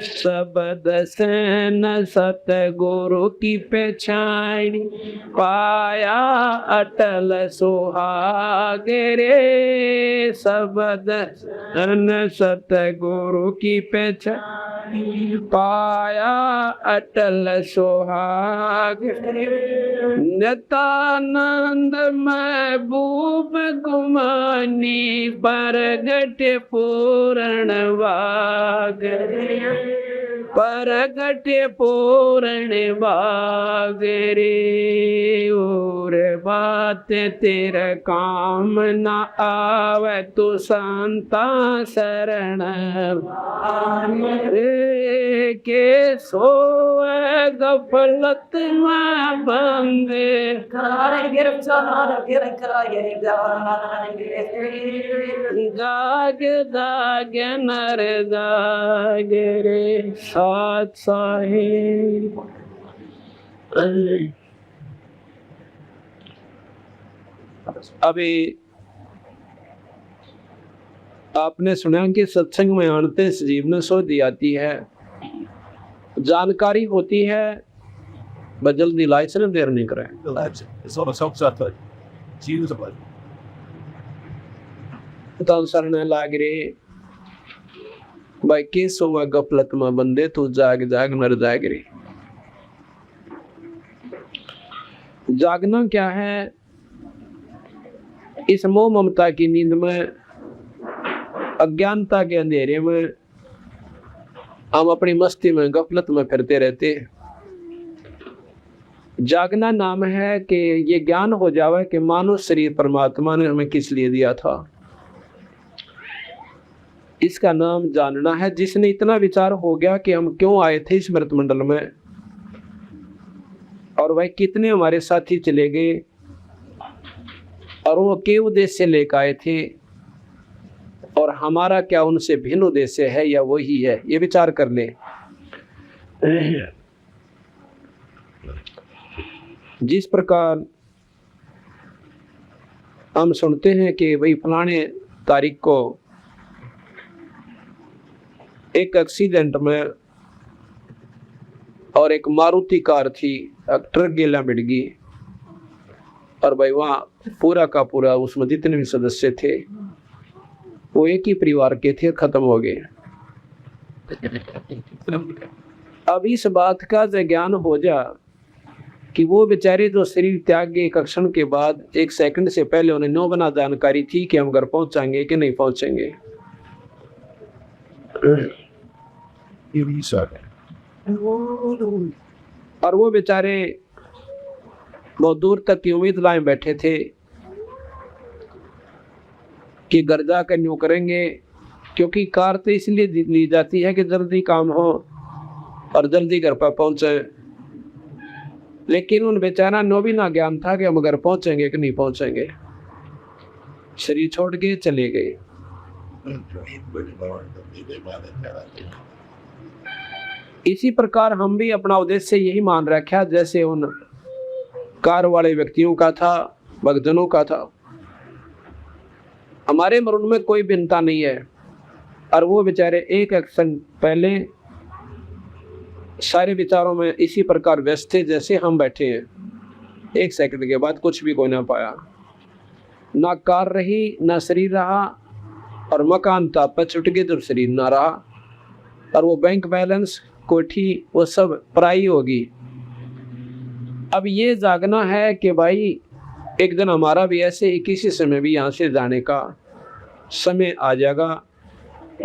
शब्द सैन सतगुरु की पहचान, पाया अटल सुहाग रे। शब्द सैन सतगुरु की पहचान, पाया अटल सुहाग। नित्यानंद महबूब गुमानी, परगट पूर्ण वाग, परगट पूर्ण वाग रे। और बात तेरा काम न आवे, तू संता शरण रे। के सोए गफलत में बंदे, जाग जाग नर जाग रे। साथ साहिब अभी आपने सुना कि सत्संग में आते जीवन शोधी आती है, जानकारी होती है, बस जल्दी लाइसेंस देर नहीं करें। तो सरने लाग रे भाई, के सोवा गफलत में बंदे, तू जाग जाग नर जाग रे। जागना क्या है? इस मोह ममता की नींद में, अज्ञानता के अंधेरे में हम अपनी मस्ती में गफलत में फिरते रहते हैं। जागना नाम है कि ये ज्ञान हो जावे कि मानव शरीर परमात्मा ने हमें किस लिए दिया था। इसका नाम जानना है। जिसने इतना विचार हो गया कि हम क्यों आए थे इस मृत मंडल में, और वह कितने हमारे साथी चले गए, और वो के उद्देश्य लेकर आए थे, और हमारा क्या उनसे भिन्न उद्देश्य है या वही है, ये विचार कर ले। जिस प्रकार हम सुनते हैं कि भाई फलाने तारीख को एक एक्सीडेंट में और एक मारुति कार थी, ट्रक गेला मिट गई, और भाई वहाँ पूरा का पूरा उसमें जितने भी सदस्य थे वो एक ही परिवार के थे, खत्म हो गए। अब इस बात का ज्ञान हो जा कि वो बेचारे जो शरीर त्याग गए, एक क्षण के बाद, एक सेकंड से पहले उन्हें नौ बना जानकारी थी कि हम घर पहुंचाएंगे कि नहीं पहुंचेंगे। और वो बेचारे बहुत दूर तक की उम्मीद लाए बैठे थे कि घर जाकर न्यू करेंगे, क्योंकि कार तो इसलिए ली जाती है कि जल्दी काम हो और जल्दी घर पर पहुंचे। लेकिन उन बेचारा नो भी ना ज्ञान था कि हम घर पहुंचेंगे कि नहीं पहुंचेंगे। शरीर छोड़ के चले गए। इसी प्रकार हम भी अपना उद्देश्य यही मान रखा जैसे उन कार वाले व्यक्तियों का था, भक्तजनों का था। हमारे मरण में कोई भिन्नता नहीं है, और वो बेचारे एक एक्शन पहले सारे विचारों में इसी प्रकार व्यस्त थे जैसे हम बैठे हैं। एक सेकंड के बाद कुछ भी कोई ना पाया, ना कार रही ना शरीर रहा, और मकान था पर छुट गए तो शरीर ना रहा, और वो बैंक बैलेंस कोठी वो सब पराई होगी। अब ये जागना है कि भाई एक दिन हमारा भी ऐसे ही किसी समय भी यहाँ से जाने का समय आ जाएगा,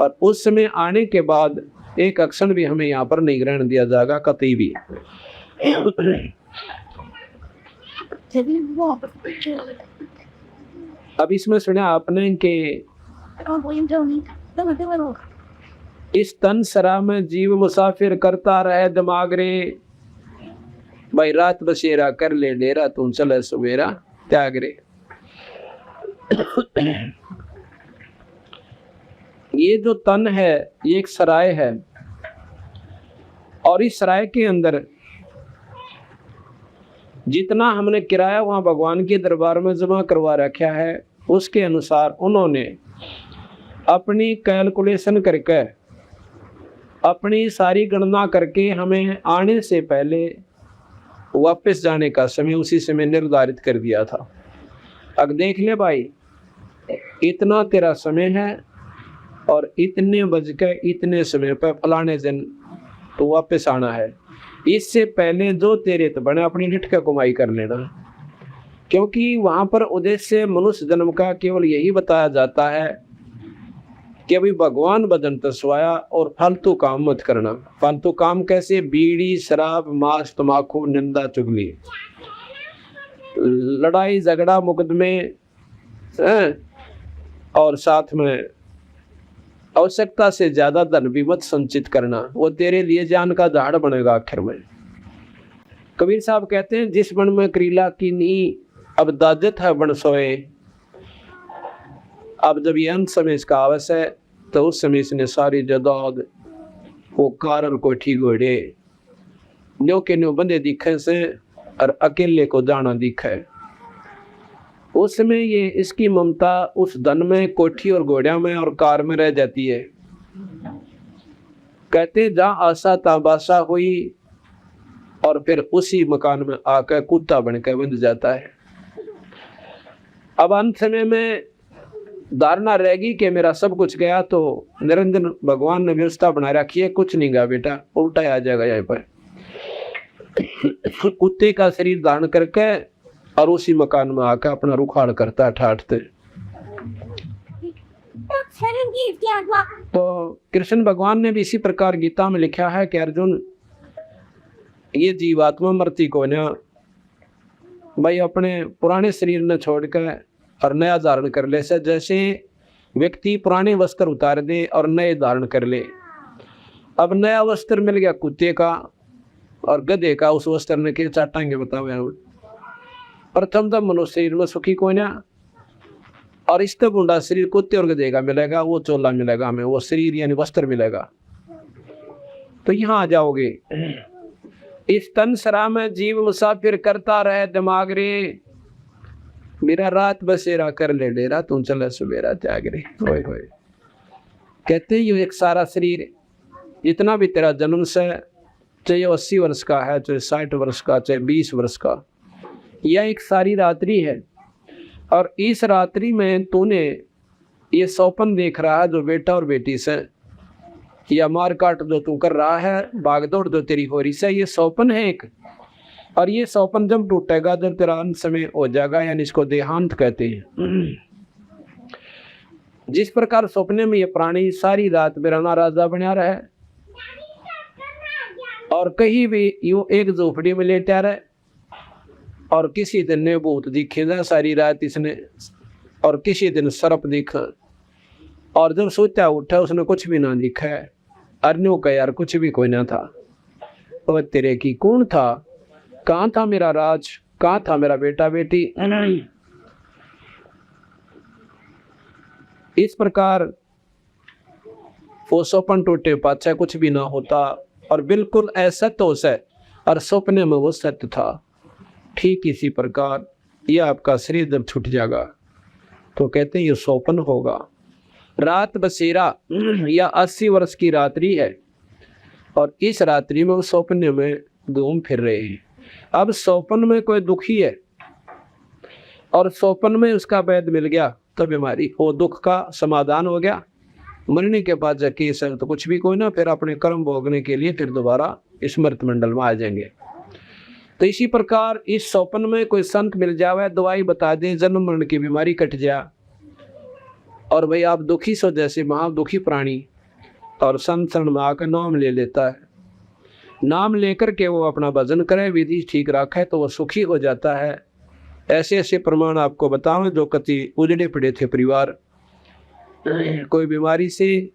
और उस समय आने के बाद एक क्षण भी हमें यहाँ पर नहीं ग्रहण दिया जाएगा कतई भी। अब इसमें सुना आपने कि इस तन सरा में जीव मुसाफिर करता रहे दिमाग रे, भाई रात बसेरा कर ले डेरा, तुम चले सवेरा त्याग रे। ये जो तन है ये एक सराय है, और इस सराय के अंदर जितना हमने किराया वहां भगवान के दरबार में जमा करवा रखा है, उसके अनुसार उन्होंने अपनी कैलकुलेशन करके, अपनी सारी गणना करके हमें आने से पहले वापस जाने का समय उसी समय निर्धारित कर दिया था। अब देख ले भाई, इतना तेरा समय है और इतने बज के इतने समय पर फलाने दिन तो वापस आना है। इससे पहले जो तेरे तो बने अपनी निठ का कमाई कर लेना, क्योंकि वहाँ पर उद्देश्य मनुष्य जन्म का केवल यही बताया जाता है कि अभी भगवान भजन तस्वाया और फालतू काम मत करना। फालतू काम कैसे? बीड़ी, शराब, मांस, तम्बाकू, निंदा, चुगली, लड़ाई झगड़ा, मुकदमे, और साथ में आवश्यकता से ज्यादा धन भी मत संचित करना, वो तेरे लिए जान का झाड़ बनेगा आखिर में। कबीर साहब कहते हैं, जिस बन में करीला की नी अब दाजत है बन सोए। अब जब ये अंत समय इसका आवश है तो उस समय इसने सारी जदाद वो कारण को ठीक घोड़े न्यो के न्यो बंदे दिखे से और अकेले को जाना दिखे। उस समय ये इसकी ममता उस धन में, कोठी और घोड़िया में और कार में रह जाती है। कहते जहाँ आशा ताबाशा हुई और फिर उसी मकान में आकर कुत्ता बनकर बंध जाता है। अब अंत समय में धारणा रहेगी कि मेरा सब कुछ गया, तो निरंजन भगवान ने व्यवस्था बना रखी है, कुछ नहीं गया बेटा, उल्टा आ जाएगा यहाँ पर। कुत्ते का शरीर धारण करके और उसी मकान में आकर अपना रुखाड़ करता है ठाठते। तो कृष्ण भगवान ने भी इसी प्रकार गीता में लिखा है कि अर्जुन, ये जीवात्मा मरती को ना भाई अपने पुराने शरीर ने छोड़कर और नया धारण कर ले। से जैसे व्यक्ति पुराने वस्त्र उतार दे और नए धारण कर ले। अब नया वस्त्र मिल गया कुत्ते का और गधे का, उस वस्त्र ने क्या चाटांगे बताओ यार। प्रथम तो मनुष्य शरीर में सुखी को ना, और इस तक बुढ़ा शरीर कुत्ते और गधे का मिलेगा, वो चोला मिलेगा हमें, वो शरीर यानी वस्त्र मिलेगा। तो यहाँ आ जाओगे। इस तन सरा में जीव मुसाफिर करता रहे दिमाग रे, मेरा रात बसेरा कर ले डेरा, तू चले सुबेरा त्याग रे। होए होए कहते ये एक सारा शरीर इतना भी तेरा जन्म से, चाहे 80 वर्ष का है, चाहे 60 वर्ष का, चाहे 20 वर्ष का, यह एक सारी रात्रि है। और इस रात्रि में तूने ये सौपन देख रहा है जो बेटा और बेटी से, या मार काट जो तू कर रहा है, भागदौड़ जो तेरी हो रही से, ये सौपन है एक। और ये सौपन जब टूटेगा, जब तेरा अंत समय हो जाएगा, यानी इसको देहांत कहते हैं। जिस प्रकार सपने में ये प्राणी सारी रात बिराना राजा बना रहे और कहीं भी यूं एक झोपड़ी में लेटा रहे, और किसी दिन ने भूत दिखेगा सारी रात इसने, और किसी दिन सर्प दिखा, और जब सोचा उठा उसने कुछ भी ना दिखा है। अरन्यों का यार कुछ भी कोई ना था। और तेरे की कौन था? कहाँ था मेरा राज? कहाँ था मेरा बेटा बेटी? इस प्रकार वो सपन टूटे पाछे कुछ भी ना होता, और बिल्कुल असत्य हो से, और सपने में वो सत्य था। ठीक इसी प्रकार यह आपका शरीर जब छूट जाएगा तो कहते हैं ये सौपन होगा। रात बसेरा या 80 वर्ष की रात्रि है, और इस रात्रि में वो सौपने में घूम फिर रहे हैं। अब सौपन में कोई दुखी है और सौपन में उसका वैद मिल गया तो बीमारी वो दुख का समाधान हो गया। मरने के बाद जाके तो कुछ भी कोई ना, फिर अपने कर्म भोगने के लिए फिर दोबारा स्मृत मंडल में आ जाएंगे। तो इसी प्रकार इस सौपन में कोई संत मिल जावे, दवाई बता दे, जन्म मरण की बीमारी कट जा, और भाई आप दुखी सो जैसे महादुखी प्राणी, और संत शरण में आकर नाम ले लेता है। नाम लेकर के वो अपना भजन करे, विधि ठीक रखे, तो वो सुखी हो जाता है। ऐसे ऐसे प्रमाण आपको बताऊं जो कति उजड़े पड़े थे परिवार, कोई बीमारी से,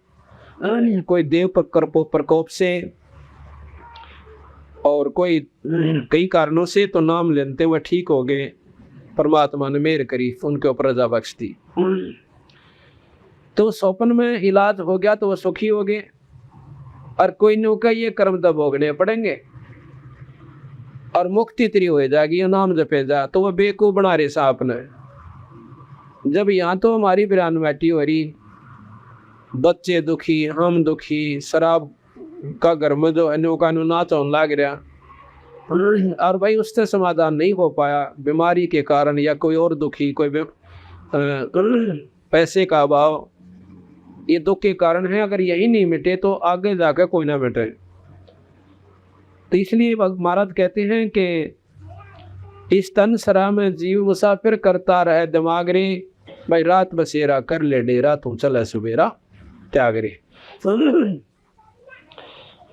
कोई देव प्रकोप से, और कोई कई कारणों से, तो नाम लेते हुए ठीक हो गए। परमात्मा ने मेहर करी, उनके ऊपर रजा बख्श दी। तो सौपन में इलाज हो गया तो वो सुखी हो गए। और कोई नौका ये कर्म दब भोगने पड़ेंगे और मुक्ति तेरी हो जाएगी, नाम जपे जा, तो वह बेवकूफ बना रहे साहब ने। जब यहाँ तो हमारी बिरान बैठी हो रही, बच्चे दुखी, हम दुखी, शराब का घर में जो है नो का नो नाच होने लग रहा, और भाई उससे समाधान नहीं हो पाया बीमारी के कारण या कोई और दुखी, कोई पैसे का अभाव, ये दुख के कारण है। अगर यही नहीं मिटे तो आगे जाकर कोई ना मिटे। तो इसलिए महाराज कहते हैं कि इस तन सरा में जीव मुसाफिर करता रहे दिमाग रे, भाई रात बसेरा कर ले डेरा तू चले सुबेरा त्याग रे।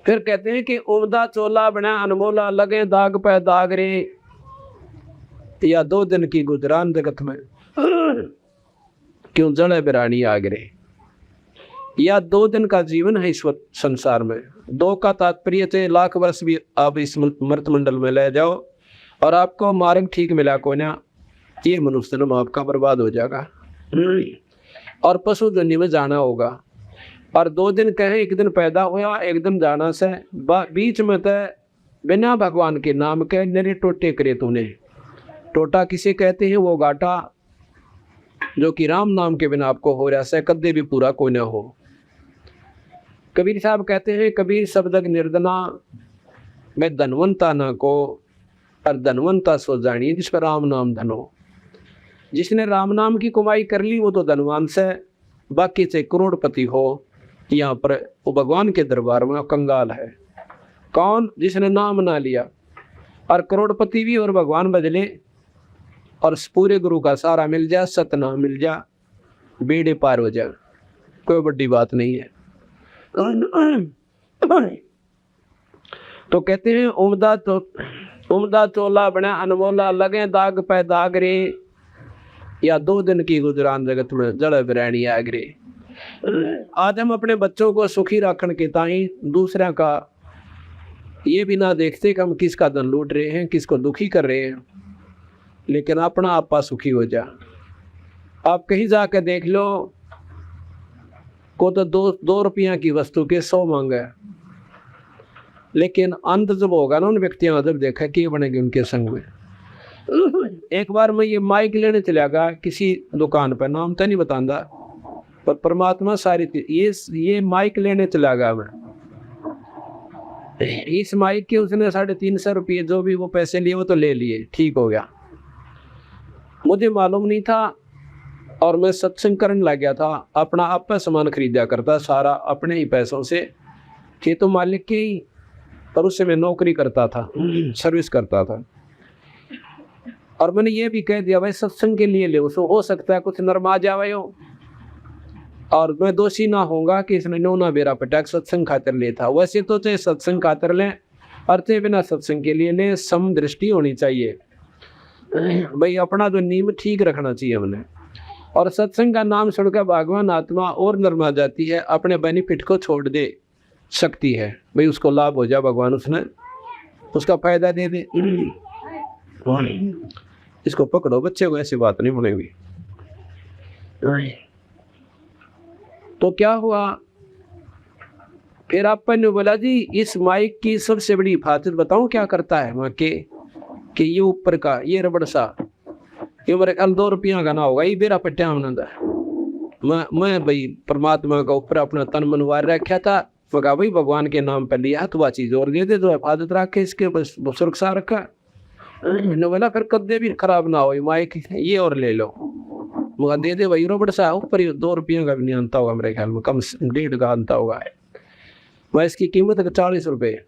फिर कहते हैं कि उमदा चोला बना अनमोला लगे दाग पे दाग रे, या 2 दिन की गुजरान जगत में क्यों जड़े बिरानी आग रे। या 2 दिन का जीवन है इस संसार में। 2 का तात्पर्य थे लाख वर्ष भी आप इस मृत मंडल में ले जाओ और आपको मार्ग ठीक मिला को ना, ये मनुष्य जन्म आपका बर्बाद हो जाएगा और पशु दुनिया में जाना होगा। और 2 दिन कहे, 1 दिन पैदा हुआ 1 दिन जाना से, बीच में तो बिना भगवान के नाम के नरे टोटे करे तूने। टोटा किसे कहते हैं? वो घाटा जो कि राम नाम के बिना आपको हो रहा है, कदे भी पूरा कोई ना हो। कबीर साहब कहते हैं, कबीर शब्दक निर्दना मैं धनवंता ना को, और धनवंता सो जानिए जिस पर राम नाम धनो। जिसने राम नाम की कमाई कर ली वो तो धनवान से, बाकी से करोड़पति हो यहाँ पर वो भगवान के दरबार में कंगाल है। कौन? जिसने नाम ना लिया। और करोड़पति भी और भगवान बदले और पूरे गुरु का सारा मिल जा, सतनाम मिल जा, बेड़े पार हो जा, कोई बड़ी बात नहीं है। तो कहते हैं उमदा चोला बना अनमोला लगे दाग पे दाग रे, या 2 दिन की गुजरान जगत में जड़ बिरानी आग रे। आज हम अपने बच्चों को सुखी रखने के ताई दूसरा का ये भी ना देखते कि हम किसका धन लूट रहे हैं, किसको दुखी कर रहे हैं, लेकिन अपना आपा सुखी हो जा। आप कहीं जाकर देख लो, को तो 2 रुपया की वस्तु के 100 मांगे, लेकिन अंत जब होगा ना उन व्यक्तियों जब देखा कि ये बनेगी उनके संग में। एक बार मैं ये माइक लेने चला गया किसी दुकान पर, नाम तो नहीं बताऊंगा, पर परमात्मा सारी ये माइक लेने चला गया मैं। इस माइक के उसने 350 रुपये जो भी वो पैसे लिए वो तो ले लिए, ठीक हो गया। मुझे मालूम नहीं था और मैं सत्संग करने लग गया था। अपना आप पे सामान खरीदा करता सारा अपने ही पैसों से, थे तो मालिक के ही, पर उससे मैं नौकरी करता था, सर्विस करता था। और मैंने ये भी कह दिया भाई सत्संग के लिए ले, उसको हो सकता है कुछ नरमा जावे हो, और मैं दोषी ना होऊंगा कि इसने नोना बेरा पटाक सत्संग खातर ले था। वैसे तो चाहे सत्संग खातर लें और चाहे बिना सत्संग के लिए लें, सम दृष्टि होनी चाहिए भाई, अपना जो नियम ठीक रखना चाहिए हमने। और सत्संग का नाम सुनकर भगवान आत्मा और नरमा जाती है, अपने बेनिफिट को छोड़ दे सकती है भाई, उसको लाभ हो जाए, भगवान उसने उसका फायदा दे दे। इसको पकड़ो बच्चे को, ऐसी बात नहीं बनेगी। तो क्या हुआ फिर अपन ने बोला जी इस माइक की सबसे बड़ी हिफाजत बताऊं क्या करता है वहाँ के, कि ये ऊपर का ये रबड़ सा, ये मेरे ख्याल 2 रुपया का ना होगा, ये बेरा पट्टिया मैं भाई परमात्मा का ऊपर अपना तन मनवार रखा था। मैं कहा भाई भगवान के नाम पर लिया तो वह चीज़ और दे दे, तो हिफाजत रख के इसके बस सुरक्षा रखा। बोला फिर कदे भी खराब ना हो माइक, ये और ले लो। मुझे दे दे भाई रबड़ सा ऊपर, 2 रुपये का भी नहीं आता होगा मेरे ख्याल में, कम 1.5 का आता होगा। मैं इसकी कीमत है 40 रुपये।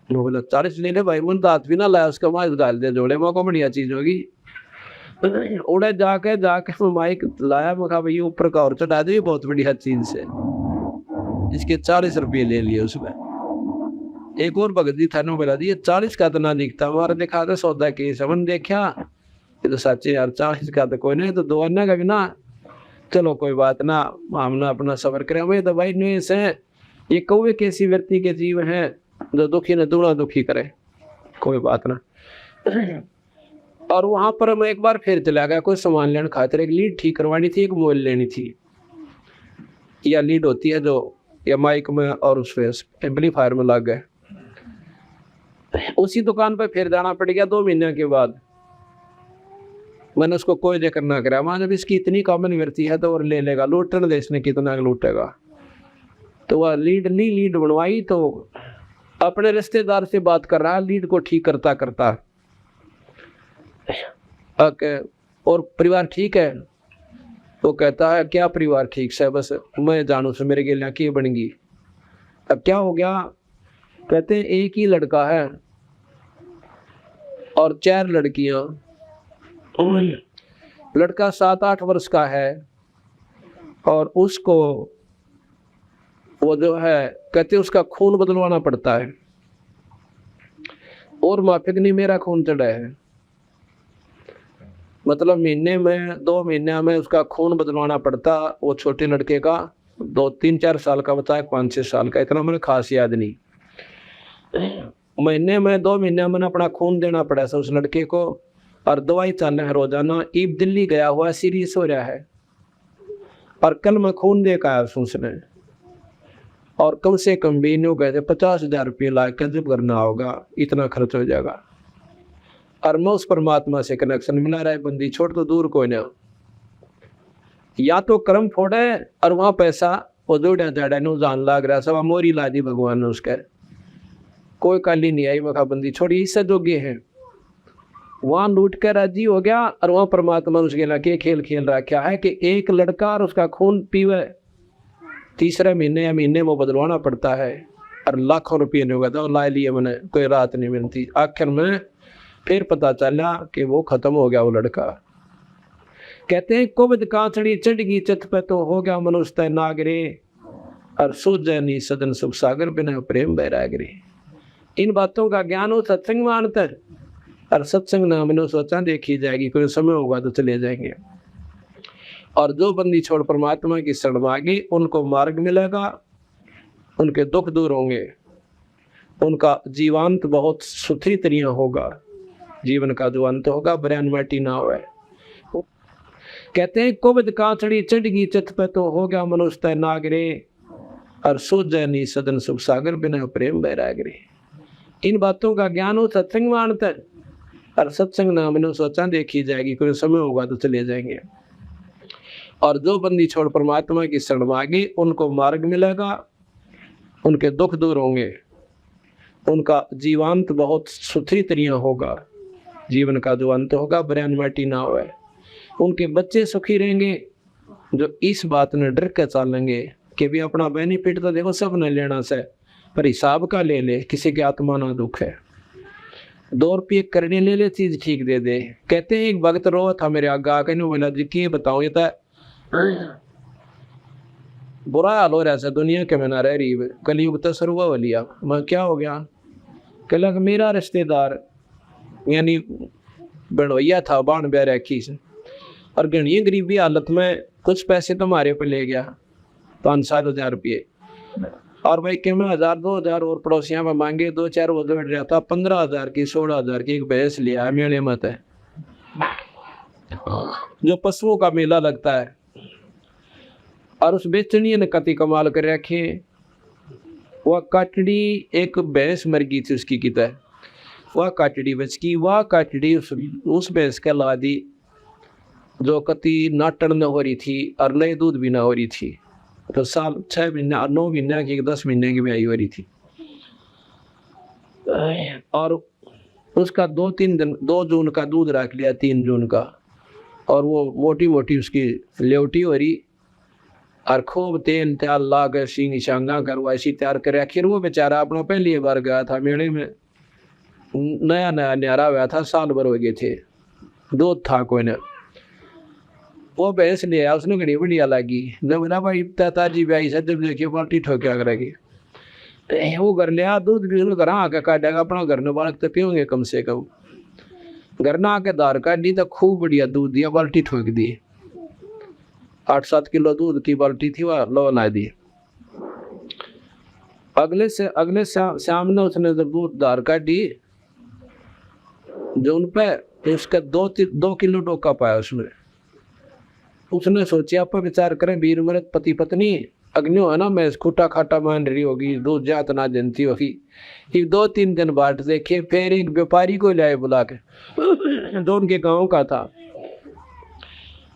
बोला 40 ले ले भाई, मन दांत भी ना लाया उसका, माइक डाल दे जोड़े में को बढ़िया चीज़ होगी। उड़े जाके मैं माइक लाया, मैं कहा भाई ऊपर का और चढ़ा दे, बहुत बढ़िया चीज़ से, इसके 40 रुपये ले लिए उसमें। एक और भगत जी था, बोला दी 40 का तो ना दिखता, हमारा देखा था सौदा के समन देखा, ये तो सच्चे यार 40 का तो कोई नहीं, तो 2 अन्ना का भी ना, चलो कोई बात ना, हमने अपना सफर करें। भाई तो भाई नहीं से ये कौवे कैसी व्यक्ति के जीव हैं जो दुखी न दूना दुखी करे, कोई बात ना। और वहाँ पर मैं एक बार फिर चला गया कोई सामान लेने खातिर, एक लीड ठीक करवानी थी, एक मोबाइल लेनी थी, या लीड होती है जो या माइक में और उस पर एम्पलीफायर में लग गए। उसी दुकान पर फिर जाना पड़ गया 2 महीने के बाद। मैंने उसको कोई जिक्र ना करा। वहाँ जब इसकी इतनी कॉमन वृत्ति है तो और ले लेगा, लूटने देश ने कितना लूटेगा। तो वह लीड बनवाई तो अपने रिश्तेदार से बात कर रहा है, लीड को ठीक करता करता। और परिवार ठीक है? वो कहता है क्या परिवार ठीक से, बस मैं जानू से मेरे गेलियाँ की बनेगी। अब क्या हो गया? कहते हैं एक ही लड़का है और 4 लड़कियां। लड़का 7-8 वर्ष का है और उसको वो जो है कहते उसका खून बदलवाना पड़ता है। और माफिक नहीं, मेरा खून चढ़ा है, मतलब महीने में 2 महीने में उसका खून बदलवाना पड़ता। वो छोटे लड़के का 2-3-4 साल का बताया, 5-6 साल का, इतना मुझे खास याद नहीं। महीने में 2 महीने में अपना खून देना पड़ा उस लड़के को। और दवाई चल रहा है रोजाना। ईब दिल्ली गया हुआ, सीरियस हो रहा है और कल मैं खून दे का आया उसने। और कम से कम भी नहीं गए थे 50,000 रुपये ला के जब करना होगा, इतना खर्च हो जाएगा। और मैं उस परमात्मा से कनेक्शन मिला रहा है, बंदी छोड़ तो दूर कोई ना, या तो कर्म फोड़े और वहाँ पैसा वो जोड़ा जाड़ा नो जान लाग रहा, सब मोरी ला दी भगवान ने उसके। कोई काली नहीं आई, मखा बंदी छोड़ी, इससे जोगे हैं। वहाँ लूट कर राजी हो गया और वहाँ परमात्मा ने उसके लगे खेल खेल रखा है कि एक लड़का और उसका खून पीवे, 3रे महीने या महीने वो बदलवाना पड़ता है। और लाखों रुपये नहीं होगा तो ला लिए मैंने, कोई रात नहीं मिलती। आखिर में फिर पता चला कि वो खत्म हो गया वो लड़का। कहते हैं कुबद कांचड़ी चढ़गी चित पे तो हो गया मनुष्य नागरे, और सूझे नहीं सदन सुख सागर बिना प्रेम बैरागरे। इन बातों का ज्ञान हो सत्संग मानता है, और सत्संग ना मैंने सोचा देखी जाएगी, कोई समय होगा तो चले जाएंगे। और जो बंदी छोड़ परमात्मा की शरण मांगी उनको मार्ग मिलेगा, उनके दुख दूर होंगे, उनका जीवांत बहुत सुथरी तरिया होगा, जीवन का जो अंत होगा बरैन माटी ना हो। कहते हैं कुबद कांचड़ी चढ़गी चित पे तो हो गया मनुष्य नागरे, और सूझे नहीं सदन सुख सागर बिना प्रेम बैरागरे। इन बातों का ज्ञान हो सत्संग मानता है, और सत्संग ना मैंने सोचा देखी जाएगी, कोई समय होगा तो चले जाएंगे। और जो बंदी छोड़ परमात्मा की शरण मांगी उनको मार्ग मिलेगा, उनके दुख दूर होंगे, उनका जीवांत बहुत सुथरी तरिया होगा, जीवन का जो अंत होगा बरैन माटी ना होए। उनके बच्चे सुखी रहेंगे जो इस बात ने डर के चलेंगे कि भी अपना बेनिफिट तो देखो सब ने लेना से, पर हिसाब का ले ले, किसी की आत्मा ना दुख है। 2 रुपये करने ले ले, चीज ठीक दे दे। कहते हैं एक भक्त रो था मेरे आगे आके, बोला जी की बताऊं, ये तो बुरा हाल हो रहा है दुनिया के में ना रह रही, कलयुग तो शुरू हो लिया। मैं क्या हो गया? कहला मेरा रिश्तेदार यानी बनवैया था, बाण ब्याह रखी से, और घनी गरीबी हालत में कुछ पैसे तो हमारे पे ले गया, 5-7 हज़ार रुपये। और भाई कि मैं 1,000-2,000 और पड़ोसियां में मांगे, 2-4 वो बैठ रहा था, 15,000 की 16,000 की एक भैंस लिया मेले मत है, जो पशुओं का मेला लगता है। और उस बेचनी ने कति कमाल कर रखे, वह काटड़ी एक भैंस मर गई थी उसकी किता, वह काटड़ी बच की, वह काटड़ी उस भैंस के ला दी जो कति नाटन न हो रही थी और नए दूध भी ना हो रही थी। तो साल 6 महीने 9 महीने की 10 महीने की ब्याई हो रही थी। और उसका 2-3 दिन 2 जून का दूध रख लिया, 3 जून का, और वो मोटी मोटी उसकी लेवटी हो रही, और खूब तेल त्याल ला कर सींग शांगा करवा ऐसी तैयार कर। आखिर वो बेचारा अपना पहली बार गया था मेले में, नया नया न्यारा हुआ था, साल भर हो गए थे, दूध था कोई ना। वो भैंस ले आया, उसने घड़ी बढ़िया लगी, जब ना भाई ताजी ब्याई से जब देखिए बाल्टी ठोक्या करेगी, वो घर ले आ दूध भी घर आके काटेगा, अपना घर ने बालक तो पियोगे कम से कम। घर ना आके दार काट दी तो खूब बढ़िया दूध दिया, बाल्टी ठोक दी, 8-7 किलो दूध की बाल्टी थी, वह लो ला दी। अगले शाम ने उसने जब दूध दार काट दी, जो उन पे उसका 2 किलो डोका पाया उसने सोचा आप विचार करें, वीर मृत पति पत्नी अग्नियों है ना, मैं खूटा खाटा मान रही होगी, दूध जात ना जनती होगी। 2-3 दिन बाद देखे, फिर एक व्यापारी को लाए बुला के, जो उनके गाँव का था,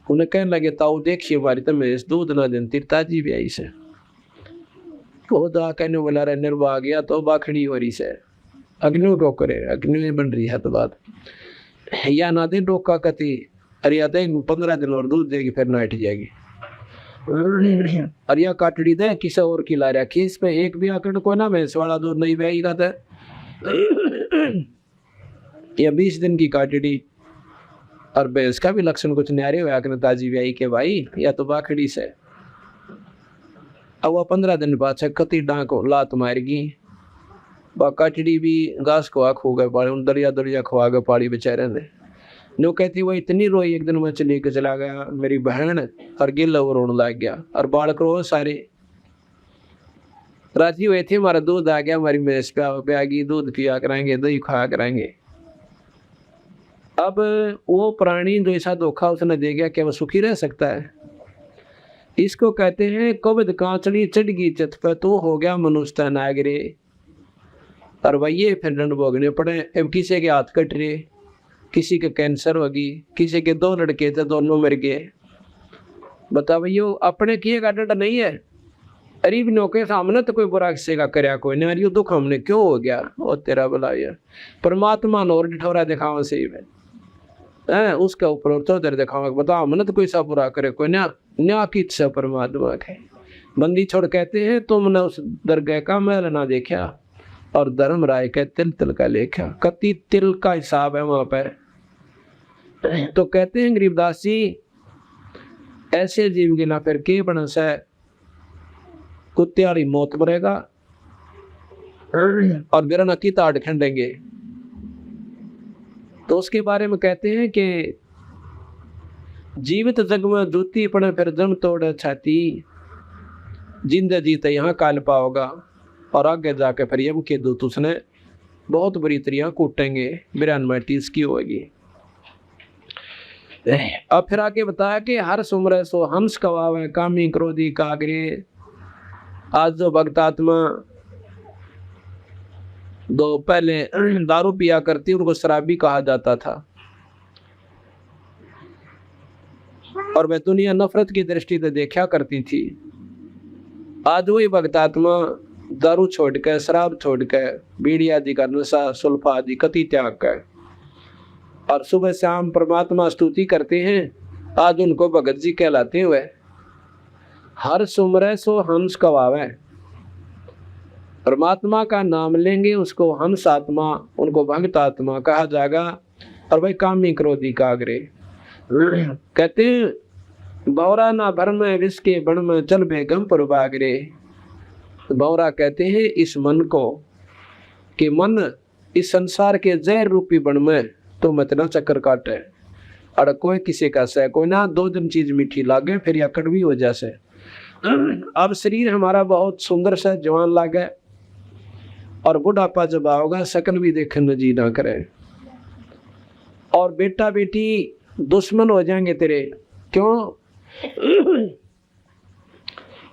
उन्हें कहने लगे ताऊ देखिए हमारी तो मैं इस दूध ना दिन ताजी भी आई से वो दा कहने बोला रे निर्वा आ गया तो बाखड़ी हो रही से अग्नि को करे अग्नि बन रही है तो बात या ना दिन रोका कती अरे या 15 दिन और दूध देगी फिर ना हट जाएगी अरे या काटड़ी दे किसी और की ला रखी इस पे एक भी आकड़ को ना भैंस वाला दूध नहीं बहेगा था या 20 दिन की काटड़ी और भैंस का भी लक्षण कुछ न्यारे हुआ कि ताजी ब्याई के भाई या तो बाखड़ी से अब वह 15 दिन बाद से कती डांक लात मारेगी बा काटड़ी भी घास को खो गए पाड़ी दरिया दरिया खवा गए पाड़ी बेचारे ने नो कहती वो इतनी रोई एक दिन मैं चले के चला गया मेरी बहन और गिल रोने लग गया और बालक रो सारे राजी हुए थे हमारा दूध आ गया हमारी भैंस पे आ गई दूध पिया कराएंगे दही खाया कराएंगे। अब वो प्राणी जो ऐसा धोखा उसने दे गया क्या वो सुखी रह सकता है? इसको कहते हैं कबद कांचड़ी चढ़ गई चत पे तो हो गया मनुष्य नागरे और वही फिर दंड भोगने पड़े। अब किसी के हाथ कट रहे किसी के कैंसर होगी किसी के 2 लड़के थे दोनों मर गए बता भैया अपने किए का दंड नहीं है। गरीब नो के सामने तो कोई बुरा किसी का करया कोई नहीं अरे दुख हमने क्यों हो गया वो तेरा भला यार परमात्मा नोर ठोरा दिखावा से ही है उसके ऊपर तो दर दिखावा बता हमने तो कोई सा बुरा करे कोई न्या की इच्छा परमात्मा के बंदी छोड़ कहते हैं तुमने उस दरगाह का महल ना देखा और धर्म राय के तिल तिल का लेखा कति तिल का हिसाब है वहां पर। तो कहते हैं गरीबदास जी ऐसे जीव गिना फिर के बनस है कुत्ते वाली मौत मरेगा और बिरना की ताड़ खंडेंगे। तो उसके बारे में कहते हैं कि जीवित जग में जूती पड़े फिर जम तोड़ छाती जिंदा जीते यहाँ काल पाओगा और आगे जाके फिर यम के दूत उसने बहुत बुरी तरिया कूटेंगे 92 इसकी होगी। अब फिर आगे बताया कि हर सुमर सो हंस कवावे कामी क्रोधी कागरे। आज जो भक्तात्मा दो पहले दारू पिया करती उनको शराबी कहा जाता था और वह दुनिया नफरत की दृष्टि से देखा करती थी। आज वही भक्तात्मा दारू छोड़ कर शराब छोड़ कर बीड़ी आदि का नशा सुल्फा आदि कति त्याग कर और सुबह शाम परमात्मा स्तुति करते हैं। आज उनको भगत जी कहलाते हुए हर सुमरे सो हंस कवावे परमात्मा का नाम लेंगे उसको हंस आत्मा उनको भक्त आत्मा कहा जाएगा। और भाई कामी क्रोधी कागरे कहते बौरा ना भर में विष के बण में चल बेगम पर बागरे। बौरा कहते हैं इस मन को कि मन इस संसार के जहर रूपी बण में तो मत ना चक्कर काटे और कोई किसी का सह कोई ना 2 दिन चीज मीठी लागे फिर या कड़वी हो जैसे। अब शरीर हमारा बहुत सुंदर सा जवान लागे और बुढ़ापा जब आओगा शकल भी देखने जी ना करे और बेटा बेटी दुश्मन हो जाएंगे तेरे। क्यों?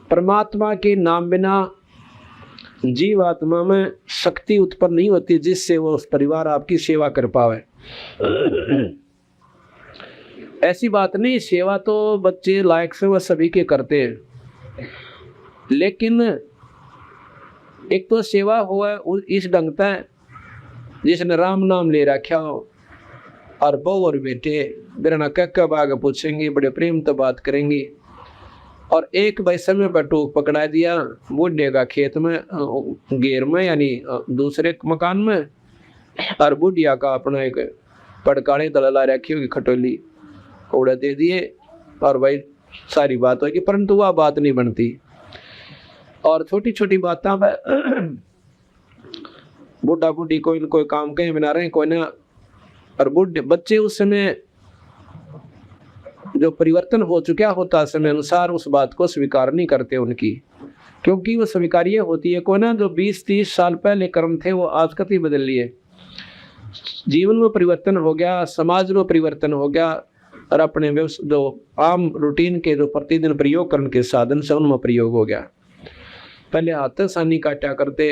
परमात्मा के नाम बिना जीव आत्मा में शक्ति उत्पन्न नहीं होती जिससे वो उस परिवार आपकी सेवा कर पावे। ऐसी बात नहीं सेवा तो बच्चे लायक से वह सभी के करते हैं लेकिन एक तो सेवा हुआ इस ढंग तक जिसने राम नाम ले रखा हो और बहू और बेटे बिरना कक्का बाग पूछेंगे बड़े प्रेम तो बात करेंगी और एक भाई समय पर टूक पकड़ा दिया बूढ़े का खेत में घेर में यानी दूसरे मकान में और बुढ़िया का अपना एक पड़काने दलला रखी होगी खटोली उड़ा दे दिए और भाई सारी बात होगी परंतु वह बात नहीं बनती और छोटी छोटी बातों पर बूढ़ा बूढ़ी कोई काम कहीं बना रहे कोई ना और बूढ़े बच्चे उस समय जो परिवर्तन हो चुका होता समय अनुसार उस बात को स्वीकार नहीं करते उनकी क्योंकि वो स्वीकार्य होती है कोई ना जो 20-30 साल पहले कर्म थे वो आज कभी बदल लिए जीवन में परिवर्तन हो गया समाज में परिवर्तन हो गया और अपने जो आम रूटीन के जो प्रतिदिन प्रयोग करने के साधन से उनमें प्रयोग हो गया। पहले हाथ सानी काटा करते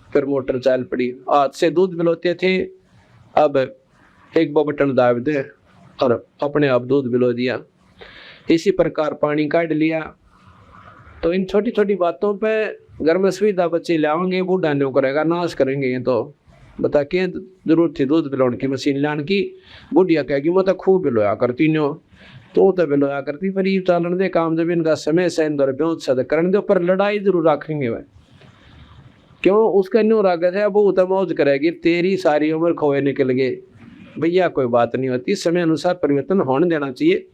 फिर मोटर चाल पड़ी हाथ से दूध बिलोते थे अब एक बटन दाब दे और अपने आप दूध बिलो दिया। इसी प्रकार पानी काट लिया। तो इन छोटी छोटी बातों पे घर में सुविधा बच्चे लाओगे, बूढ़ा नहीं करेगा, नाश करेंगे। ये तो बता के जरूरत थी दूध पिलाने की मशीन लाने की, बुढ़िया कहेगी मैं तो खूब बिलोया करती नो, तो बिलोया करती, पर ये चालन दे काम, जब इनका समय से इंदर करने दो, पर लड़ाई जरूर रखेंगे वह। क्यों? उसका न्यू रागत है, वो तो मौज करेगी, तेरी सारी उम्र खोए निकल गए। भैया कोई बात नहीं होती, समय अनुसार परिवर्तन होने देना चाहिए।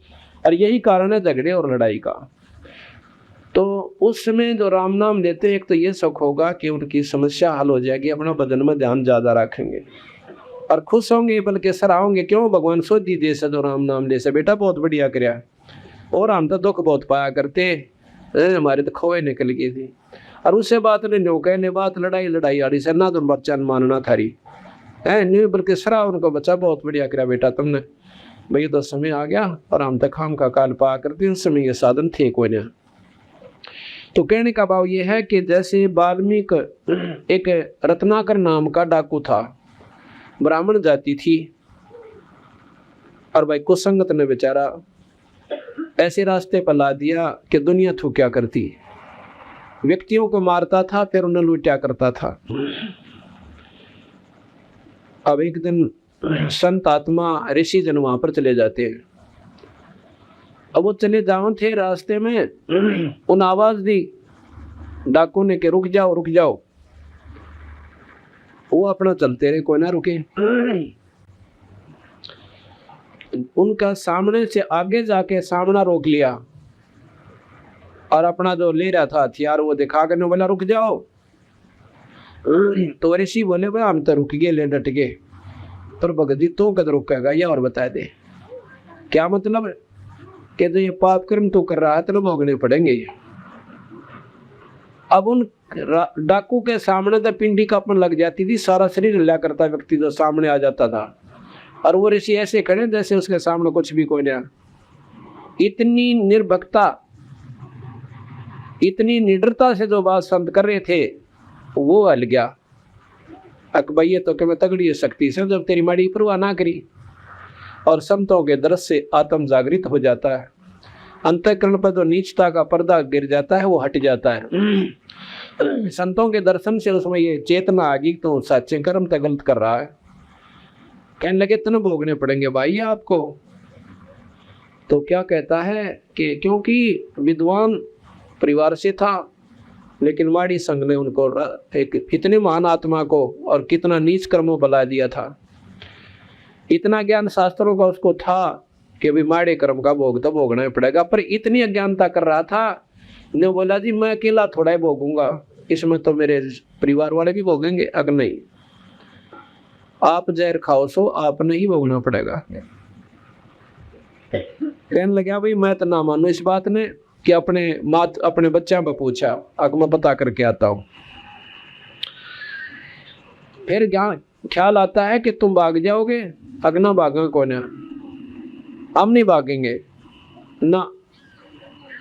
और यही कारण है झगड़े और लड़ाई का। तो उस समय जो राम नाम लेते, एक तो ये सुख होगा कि उनकी समस्या हल हो जाएगी, अपना भजन में ध्यान ज्यादा रखेंगे और खुश होंगे, बल्कि सराहोंगे। क्यों? भगवान सोधी दे से जो राम नाम ले से, बेटा बहुत बढ़िया कराया, और हम तो दुख बहुत पाया करते, हमारे तो खोए निकल गई थी। और उससे बात नहीं कहने बात लड़ाई आड़ी से ना, तुम बच्चा मानना थारी है नहीं, बल्कि सरा उनको, बच्चा बहुत बढ़िया कराया बेटा तुमने, भैया तो समय आ गया और हम तक हम का काल पा करते, उस समय ये साधन थे कोई ना। तो कहने का भाव ये है कि जैसे वाल्मीकि एक रत्नाकर नाम का डाकू था, ब्राह्मण जाति थी, और भाई कुसंगत ने बेचारा ऐसे रास्ते पर ला दिया कि दुनिया थू क्या करती, व्यक्तियों को मारता था, फिर उन्हें लूटा करता था। अब एक दिन संत आत्मा ऋषि जन वहां पर चले जाते हैं। अब वो चले जाओ थे, रास्ते में उन आवाज दी डाकू ने कि रुक जाओ रुक जाओ। वो अपना चलते रहे, कोई ना रुके। उनका सामने से आगे जाके सामना रोक लिया और अपना जो ले रहा था हथियार वो दिखा कर बोला रुक जाओ। तो ऋषि बोले भाई हम तो रुक गए, ले डट गए। पर भगत जी तो कद रुकेगा, ये और बता दे क्या मतलब, कि जो ये पाप कर्म तो कर रहा है तो भोगने पड़ेंगे। अब उन डाकू के सामने तो पिंडी कांपने लग जाती थी, सारा शरीर हिला करता व्यक्ति जो सामने आ जाता था। और वो ऋषि ऐसे खड़े जैसे उसके सामने कुछ भी कोई नहीं। इतनी निर्भक्ता, इतनी निडरता से जो बात संत कर रहे थे वो हल गया। अकबैये तो कि मैं तगड़ी शक्ति से जब तेरी माड़ी परवाह ना करी, और संतों के दृश्य से आत्म जागृत हो जाता है, अंतःकरण पर जो नीचता का पर्दा गिर जाता है वो हट जाता है। संतों के दर्शन से उसमें ये चेतना आ गई तो सच्चे कर्म तो गलत कर रहा है। कहने लगे इतने भोगने पड़ेंगे भाई आपको। तो क्या कहता है कि क्योंकि विद्वान परिवार से था, लेकिन माड़ी संघ ने उनको एक इतने महान आत्मा को और कितना नीच कर्मों बला दिया था। इतना ज्ञान शास्त्रों का उसको था कि भी माड़े कर्म का भोग तो भोगना ही पड़ेगा, पर इतनी अज्ञानता कर रहा था, ने बोला जी मैं अकेला थोड़ा ही भोगूंगा, इसमें तो मेरे परिवार वाले भी भोगेंगे। अगर नहीं, आप जहर खाओ सो आपने ही भोगना पड़ेगा। कहने लगा भाई मैं तो ना मानू इस बात ने, कि अपने बच्चा पर पूछा, अगर मैं पता करके आता हूँ। फिर ख्याल आता है कि तुम भाग जाओगे, अगर ना भागेंगे कौन है, हम नहीं भागेंगे ना,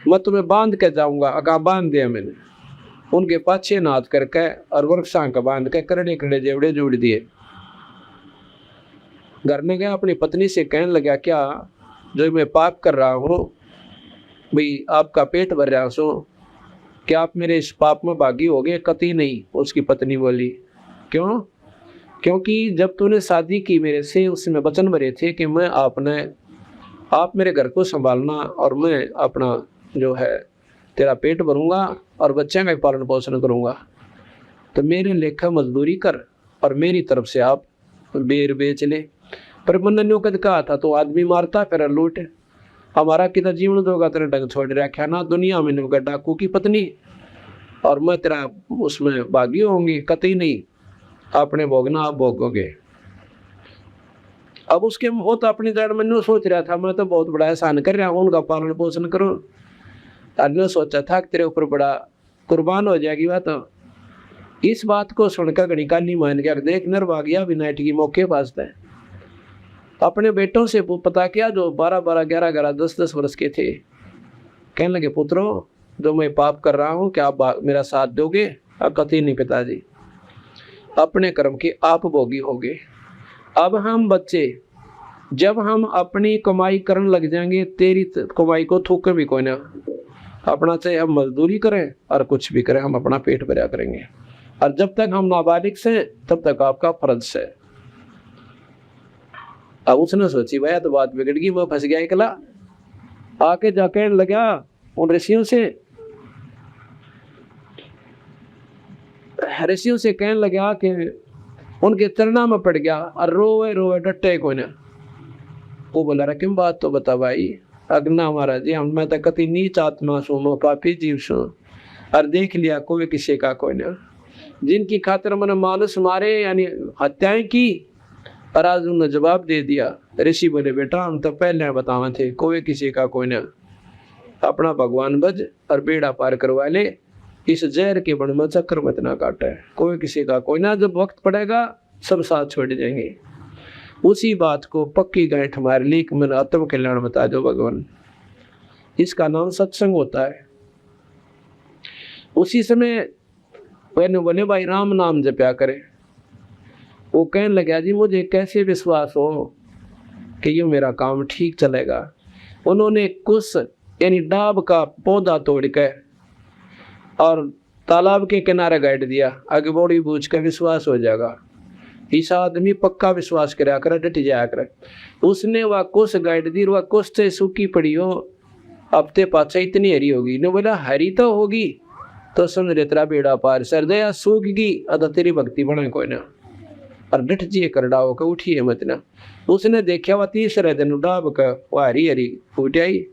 मैं तुम्हें बांध के जाऊंगा। अगर बांध दिया मैंने, उनके पाछे नाथ करके और वृक्षां का बांध के करड़े करड़े जेवड़े जोड़ दिए। घर में गया, अपनी पत्नी से कहने लगा क्या जो मैं पाप कर रहा हूँ भाई, आपका पेट भर रहा सो, क्या आप मेरे इस पाप में भागी हो गए? कतई नहीं, उसकी पत्नी बोली। क्यों? क्योंकि जब तूने शादी की मेरे से, उसमें वचन भरे थे कि मैं आप मेरे घर को संभालना और मैं अपना जो है तेरा पेट भरूंगा और बच्चे का पालन पोषण करूंगा, तो मेरे लेखा मजदूरी कर और मेरी तरफ से आप बेर बेच ले। पर मन कद कहा था तो आदमी मारता फिर लूट, हमारा कितना जीवन दोगा तेरे ढंग छोड़ रखा ना, दुनिया में नुका डाकू की पत्नी और मैं तेरा उसमें भागी होंगी, कतई नहीं, आपने भोगना आप भोगोगे। अब उसके वो तो अपनी जड़ में सोच रहा था मैं तो बहुत बड़ा एहसान कर रहा हूँ, उनका पालन पोषण करूँ। अन्य सोचा था कि तेरे ऊपर बड़ा कुर्बान हो जाएगी बात। तो इस बात को सुनकर गणिकाली मान गया, देख निर्भाग गया विनायट की मौके पास है। अपने बेटों से पता किया जो 12-12, 11-11, 10-10 वर्ष के थे। कहने लगे पुत्रों जो मैं पाप कर रहा हूँ क्या आप मेरा साथ दोगे? अब कतई नहीं पिताजी, अपने कर्म के आप भोगी होगे। अब हम बच्चे जब हम अपनी कमाई करने लग जाएंगे, तेरी कमाई को थूके भी कोई ना। अपना चाहे हम मजदूरी करें और कुछ भी करें, हम अपना पेट भरा करेंगे। और जब तक हम नाबालिग से तब तक आपका फर्ज है। अब उसने सोची भाई तो बात बिगड़ गई, वो फंस गया अकेला। आके जाके लगा उन ऋषियों से कहने लगा कि उनके चरणा में पड़ गया और रोए रोए डटे कोई ना। वो बोला रहा क्यों बात तो बता भाई। अग्ना महाराज जी हम मैं तो कति नीच आत्मा सू, मैं पापी जीव सू, और देख लिया कोई किसी का कोई ना। जिनकी खातिर मैंने मानुस मारे यानी हत्याएं की, और आज उन्होंने जवाब दे दिया। ऋषि बोले बेटा हम तो पहले बतावे थे, कोई किसी का कोई ना। अपना भगवान भज और बेड़ा पार करवा ले, इस जहर के बन में चक्कर मत ना काटे, कोई किसी का कोई ना। जब वक्त पड़ेगा सब साथ छोड़ जाएंगे। उसी बात को पक्की गांठ मार ली कि मैंने आत्म कल्याण बता दो भगवान। इसका नाम सत्संग होता है। उसी समय मैंने बोले भाई राम नाम जपया करे। वो कहने लगा जी मुझे कैसे विश्वास हो कि ये मेरा काम ठीक चलेगा। उन्होंने कुछ यानी डाब का पौधा तोड़ के और तालाब के किनारे गाड़ दिया, आगे बॉडी बूझ के विश्वास हो जाएगा। इस आदमी पक्का विश्वास कराया करे, डट जाया करे। उसने वह कुछ गाड़ दी, वह कुछ से सूखी पड़ी हो, हफ्ते पाछे इतनी हरी होगी। ने बोला हरी तो होगी तो समझ रे तेरा बेड़ा पार, सरदया सूख गई अदा तेरी भक्ति बने कोई ना। और डट जी करड़ा होकर उठिए मत ना। उसने देखा वह तीसरे दिन डाब का वह हरी हरी फूट आई।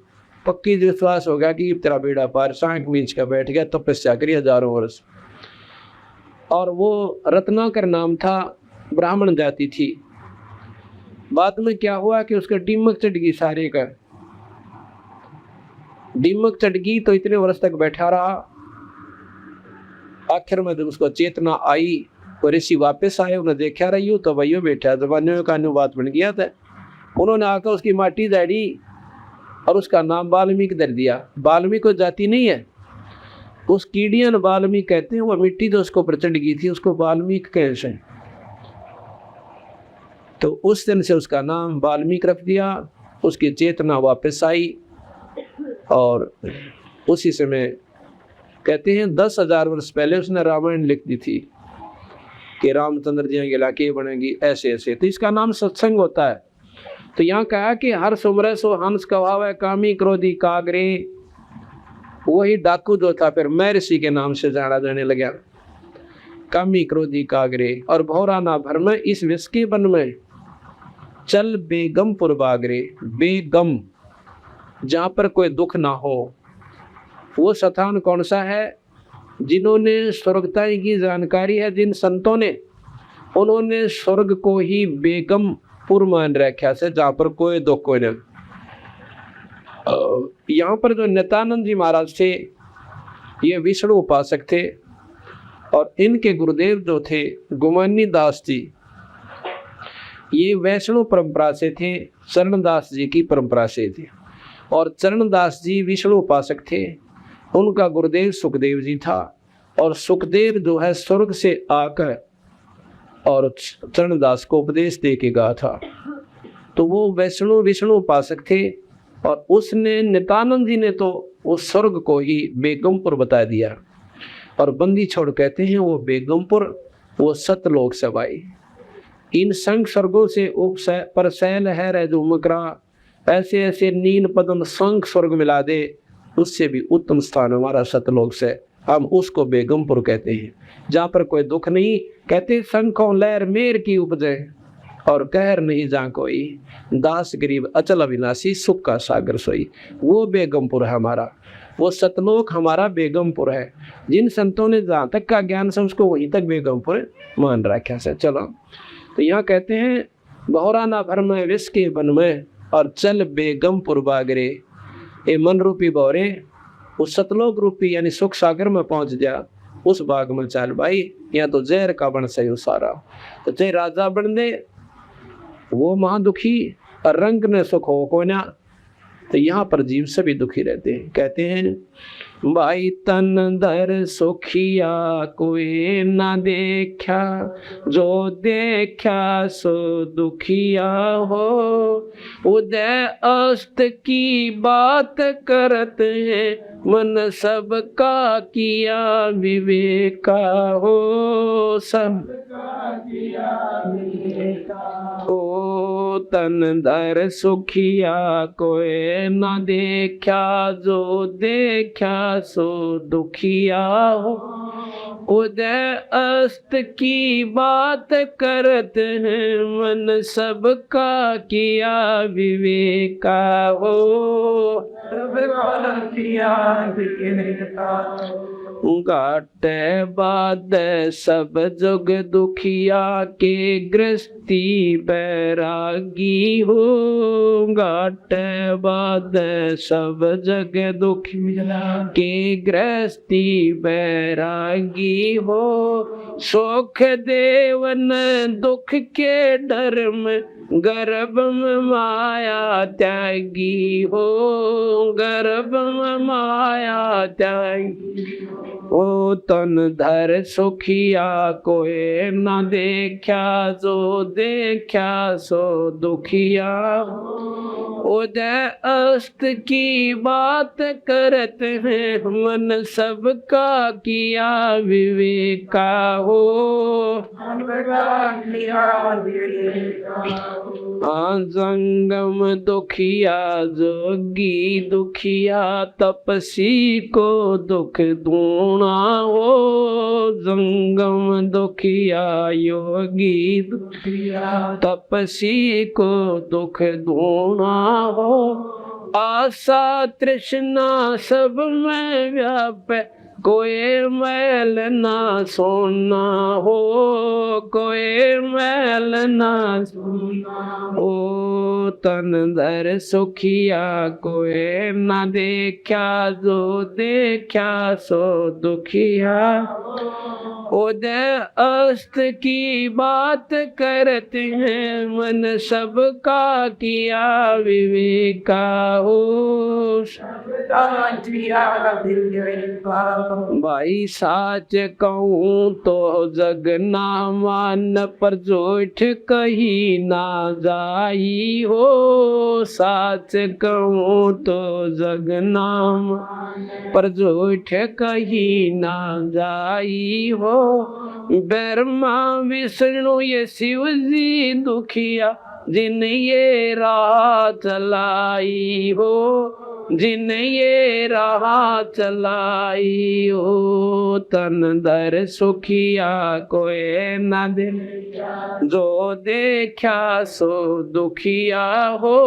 पक्की विश्वास हो गया कि तेरा बेड़ा पार। सांख मींच का बैठ गया, तपस्या करी हजारों वर्ष। और वो रत्नाकर नाम था, ब्राह्मण जाति थी। बाद में क्या हुआ कि उसका डिमक चढ़ गई, सारे का डिमक चढ़ गई तो इतने वर्ष तक बैठा रहा। आखिर में जब उसको चेतना आई, वो ऋषि वापस आए, उन्हें देखा रही हो तो वही बैठा। जबानियों का अनुवाद बन गया था। उन्होंने आकर उसकी माटी दाड़ी और उसका नाम वाल्मीकि धर दिया। वाल्मीकि कोई जाति नहीं है, उस कीड़ियन वाल्मीकि कहते हैं। वो मिट्टी जो उसको ऊपर चढ़ गई थी उसको वाल्मीकि कैसे, तो उस दिन से उसका नाम वाल्मीकि रख दिया। उसकी चेतना वापस आई और उसी समय कहते हैं 10,000 वर्ष पहले उसने रामायण लिख दी थी कि रामचंद्र जी के इलाके बनेंगी ऐसे ऐसे। तो इसका नाम सत्संग होता है। तो यहाँ कहा कि हर सुमरे सो हंस कहावे, कामी क्रोधी कागरे। वही डाकू जो था फिर महर्षि के नाम से जाना जाने लगा। कामी क्रोधी कागरे और भौरा ना भर में, इस विश्व के वन में चल बेगमपुर बागरे। बेगम जहाँ पर कोई दुख ना हो। वो स्थान कौन सा है? जिन्होंने स्वर्गताई की जानकारी है, जिन संतों ने, उन्होंने स्वर्ग को ही बेगमपुर मान रखा से, जहाँ पर कोई दुख कोई नहीं। यहाँ पर जो नित्यानंद जी महाराज थे ये विष्णु उपासक थे और इनके गुरुदेव जो थे गुमानी दास जी, ये वैष्णव परंपरा से थे, चरणदास जी की परंपरा से थे। और चरणदास जी विष्णु उपासक थे। उनका गुरुदेव सुखदेव जी था और सुखदेव जो है स्वर्ग से आकर और चरणदास को उपदेश दे के गया था। तो वो विष्णु उपासक थे और उसने नित्यानंद जी ने तो उस स्वर्ग को ही बेगमपुर बता दिया। और बंदी छोड़ कहते हैं वो बेगमपुर, वो सतलोक से भाई। इन संग स्वर्गों से पर सैल है रह जो मकरा, ऐसे ऐसे नीन पदम संग स्वर्ग मिला दे, उससे भी उत्तम स्थान हमारा सतलोक से। हम उसको बेगमपुर कहते हैं, जहाँ पर कोई दुख नहीं। कहते संखों लहर मेर की उपजे और कहर नहीं जहाँ कोई, दास गरीब अचल अविनाशी सुख का सागर सोई। वो बेगमपुर है हमारा, वो सतलोक हमारा बेगमपुर है। जिन संतों ने जहाँ तक का ज्ञान से उसको वहीं तक बेगमपुर मान रखा से। चलो तो यहाँ कहते हैं बहुरा ना भर में विश्व के वन में और चल बेगमपुर बागरे। ये मन रूपी बौरे उस सतलोक रूपी यानी सुख सागर में पहुंच जा, उस बाग में चल भाई। यहाँ तो जहर का बन सही सारा, तो चाहे राजा बन दे वो महादुखी और रंग ने सुख हो कोई ना। तो यहाँ पर जीव सभी दुखी रहते हैं। कहते हैं भाई तन धर सुखिया कोई ना देखा, जो देखा सो दुखिया हो। उदय अस्त की बात करत है, मन सबका किया विवेका हो। सबका किया विवेका हो। तन धर सुखिया कोई ना देखा, जो देखा सो दुखिया हो। उदय अस्त की बात करत हैं, मन सबका किया विवेका हो। घाट बाद सब जुग दुखिया के गृहस्थी बैरागी हो। घाट बाद सब जग दुखिया के गृहस्थी बैरागी हो। सुख देवन दुख के डर में, गर्भ में माया त्यागी हो। गर्भ में माया त्यागी ओ। तन धर सुखिया कोई न देखा, जो देखा सो दुखिया हो। उदय अस्त की बात करत हैं, मन सबका किया विवेका हो। जंगम दुखिया जोगी दुखिया, तपसी को दुख दूना हो। जंगम दुखिया योगी दुखिया, तपसी को दुख दूना हो। आशा तृष्णा सब में व्यापे, कोई मैल ना सोना हो। कोई मैल ना सोना हो। तन धर सुखिया कोई ना देखा, जो देखा सो दुखिया। उदय अस्त की बात करते हैं, मन सबका किया विवेका हो। भाई साच कहूँ तो जग ना मान, पर झूठ कही ना जाई हो। साच कहूँ तो जग ना मान, पर झूठ कही ना जाई हो। ब्रह्मा विष्णु ये शिव जी दुखिया, जिन ये राह चलाई हो। जिन ये राह चलाई हो। तन धर सुखिया कोई न देखा, जो देखा सो दुखिया हो।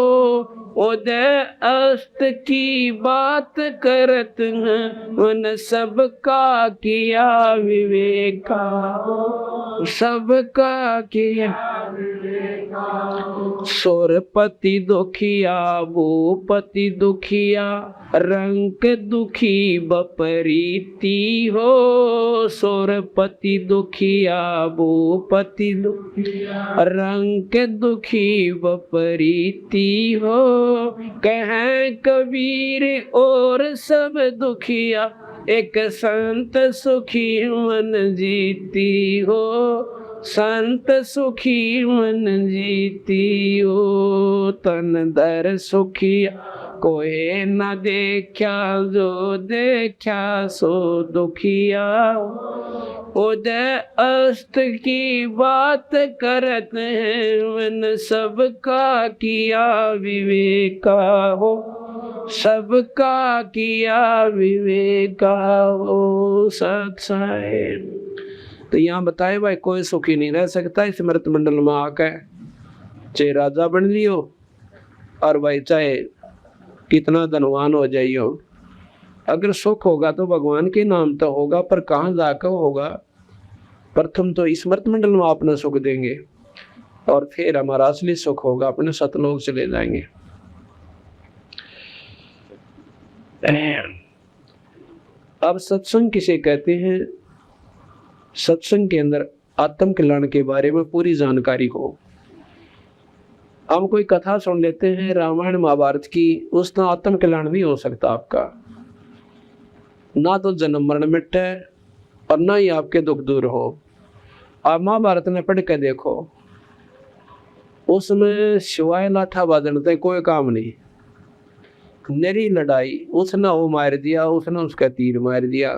उदय अस्त की बात करत हैं, उन सबका किया विवेका हो। सबका किया सुरपति दुखिया भूपति दुखिया, रंक दुखी बपरीती हो। सुरपति दुखिया भूपति दुखिया, रंक दुखी बपरीती हो। कहें कबीर और सब दुखिया, एक संत सुखी मन जीती हो। संत सुखी मन जीती हो। तन धर सुखिया कोई न देखा, जो देखा सो दुखिया। उदय अस्त की बात करत हैं, मन सबका किया विवेका हो। सबका किया विवेका हो। सत्साई तो यहाँ बताए भाई कोई सुखी नहीं रह सकता इस मृत मंडल में आकर, चाहे राजा बन लियो और भाई चाहे कितना धनवान हो जाइयो। अगर सुख होगा तो भगवान के नाम तो होगा, पर कहाँ जाकर होगा। प्रथम तो इस मृत मंडल में अपना सुख देंगे और फिर हमारा असली सुख होगा, अपने सतलोक चले जाएंगे। अब सत्संग किसे कहते हैं? सत्संग के अंदर आत्म कल्याण के बारे में पूरी जानकारी हो। हम कोई कथा सुन लेते हैं रामायण महाभारत की, उसमें आत्म कल्याण नहीं हो सकता आपका, ना तो जन्म मरण मिटे और ना ही आपके दुख दूर हो। आप महाभारत में पढ़ के देखो, उसमें शिवाय लाठा बाजने कोई काम नहीं, नरी लड़ाई, उसने वो मार दिया, उसने उसका तीर मार दिया,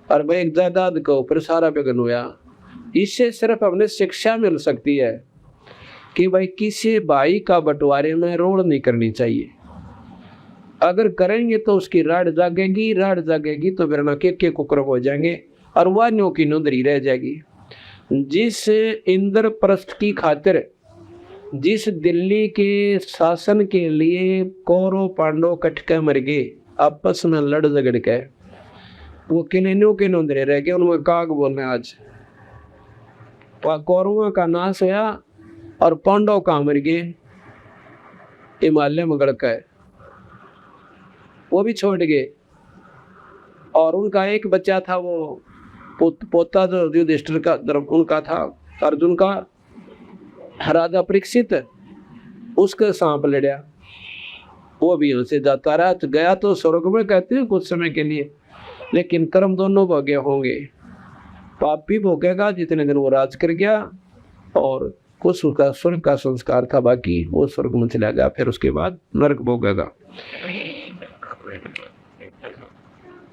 और भाई एक जायदाद के ऊपर सारा विघ्न हुआ। इससे सिर्फ हमें शिक्षा मिल सकती है कि भाई किसी भाई का बंटवारे में रोड़ नहीं करनी चाहिए। अगर करेंगे तो उसकी राड जागेगी, राड जागेगी तो बिरना के कुकर हो जाएंगे और वानियों की नोंदरी रह जाएगी। जिस इंद्रप्रस्थ की खातिर, जिस दिल्ली के शासन के लिए कौरव पांडव कट के मर गए, आपस में लड़ झगड़ के, वो किन्नों के नोंदरे रह गए, उनमें काग बोलने आज कौरवों का नाश हुआ और पांडव कहाँ मर गए, हिमालय में गड़ के, वो भी छोड़ गए। और उनका एक बच्चा था, वो पोता जो युधिष्ठिर का उनका था, अर्जुन का, राजा परीक्षित, उसके सांप लड़ा, वो भी उनसे जाता रहा, तो गया तो स्वर्ग में कहते हैं कुछ समय के लिए, लेकिन कर्म दोनों भोगे होंगे। पाप भी भोगेगा जितने दिन वो राज कर गया, और कुछ उसका स्वर्ग का संस्कार था, बाकी वो स्वर्ग में चला गया, फिर उसके बाद नरक भोगेगा।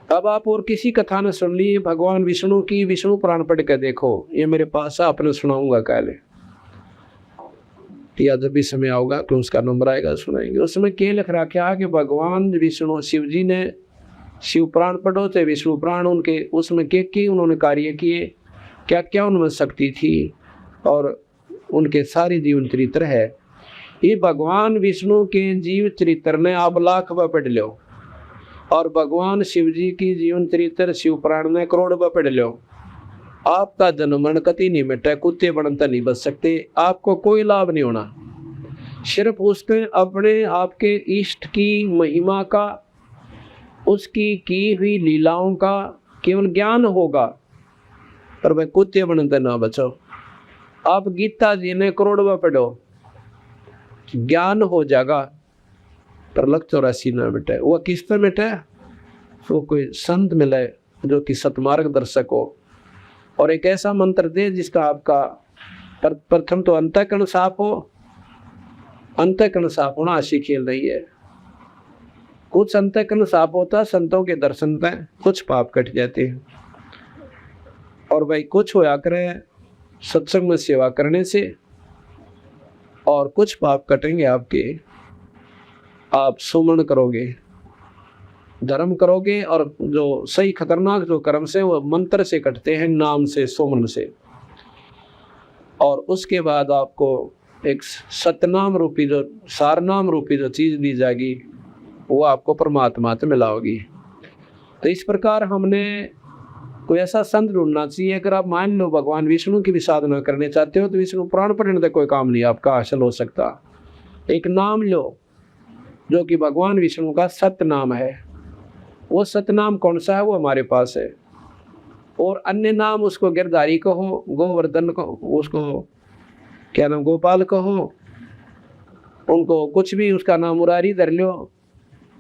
अब आप और किसी कथा ने सुन ली भगवान विष्णु की, विष्णु पुराण पढ़ के देखो, ये मेरे पास आपने सुनाऊंगा काले, या जब भी समय आओगा तो उसका नंबर आएगा सुनाएंगे। उसमें क्या लिख रखा है कि भगवान विष्णु शिव जी ने शिव पुराण पढ़ो थे, विष्णु पुराण, उनके उसमें के उन्होंने कार्य किए, क्या क्या उनमें शक्ति थी, और उनके सारे जीवन चरित्र है। ये भगवान विष्णु के जीव चरित्र ने आप लाख बार पढ़ लो, और भगवान शिव जी की जीवन चरित्र शिव पुराण में करोड़ बार पढ़ लो, आपका जन्म मरण कति नहीं मिटा, कुत्ते बनता नहीं बच सकते, आपको कोई लाभ नहीं होना। सिर्फ उसके अपने आपके इष्ट की महिमा का, उसकी की हुई लीलाओं का केवल ज्ञान होगा, पर वह कुत्ते बनते ना बचो। आप गीता जी ने करोड़ बार पढ़ो, ज्ञान हो जाएगा, पर लग 84 ना मिटे। वो किस तरह मिटे? वो कोई संत मिले जो कि सतमार्ग दर्शक हो, और एक ऐसा मंत्र दे जिसका आपका प्रथम तो अंतःकरण साफ हो। अंतःकरण साफ होना आशी खेल रही है। कुछ अंतःकरण साफ होता, संतों के दर्शन में कुछ पाप कट जाते हैं, और भाई कुछ होया करे सत्संग में सेवा करने से, और कुछ पाप कटेंगे आपके, आप सुमन करोगे, धर्म करोगे, और जो सही खतरनाक जो कर्म से वो मंत्र से कटते हैं, नाम से, सुमन से। और उसके बाद आपको एक सतनाम रूपी जो सारनाम रूपी जो चीज दी जाएगी, वो आपको परमात्मा से मिलाओगी। तो इस प्रकार हमने कोई ऐसा संत ढूंढना चाहिए। अगर आप मान लो भगवान विष्णु की भी साधना करने चाहते हो, तो विष्णु पुराण पढ़ने से कोई काम नहीं आपका हासिल हो सकता। एक नाम लो जो कि भगवान विष्णु का सत्य नाम है। वो सतनाम कौन सा है? वो हमारे पास है। और अन्य नाम उसको गिरधारी कहो, गोवर्धन को, उसको क्या नाम, गोपाल कहो, उनको कुछ भी उसका नाम मुरारी धर लो।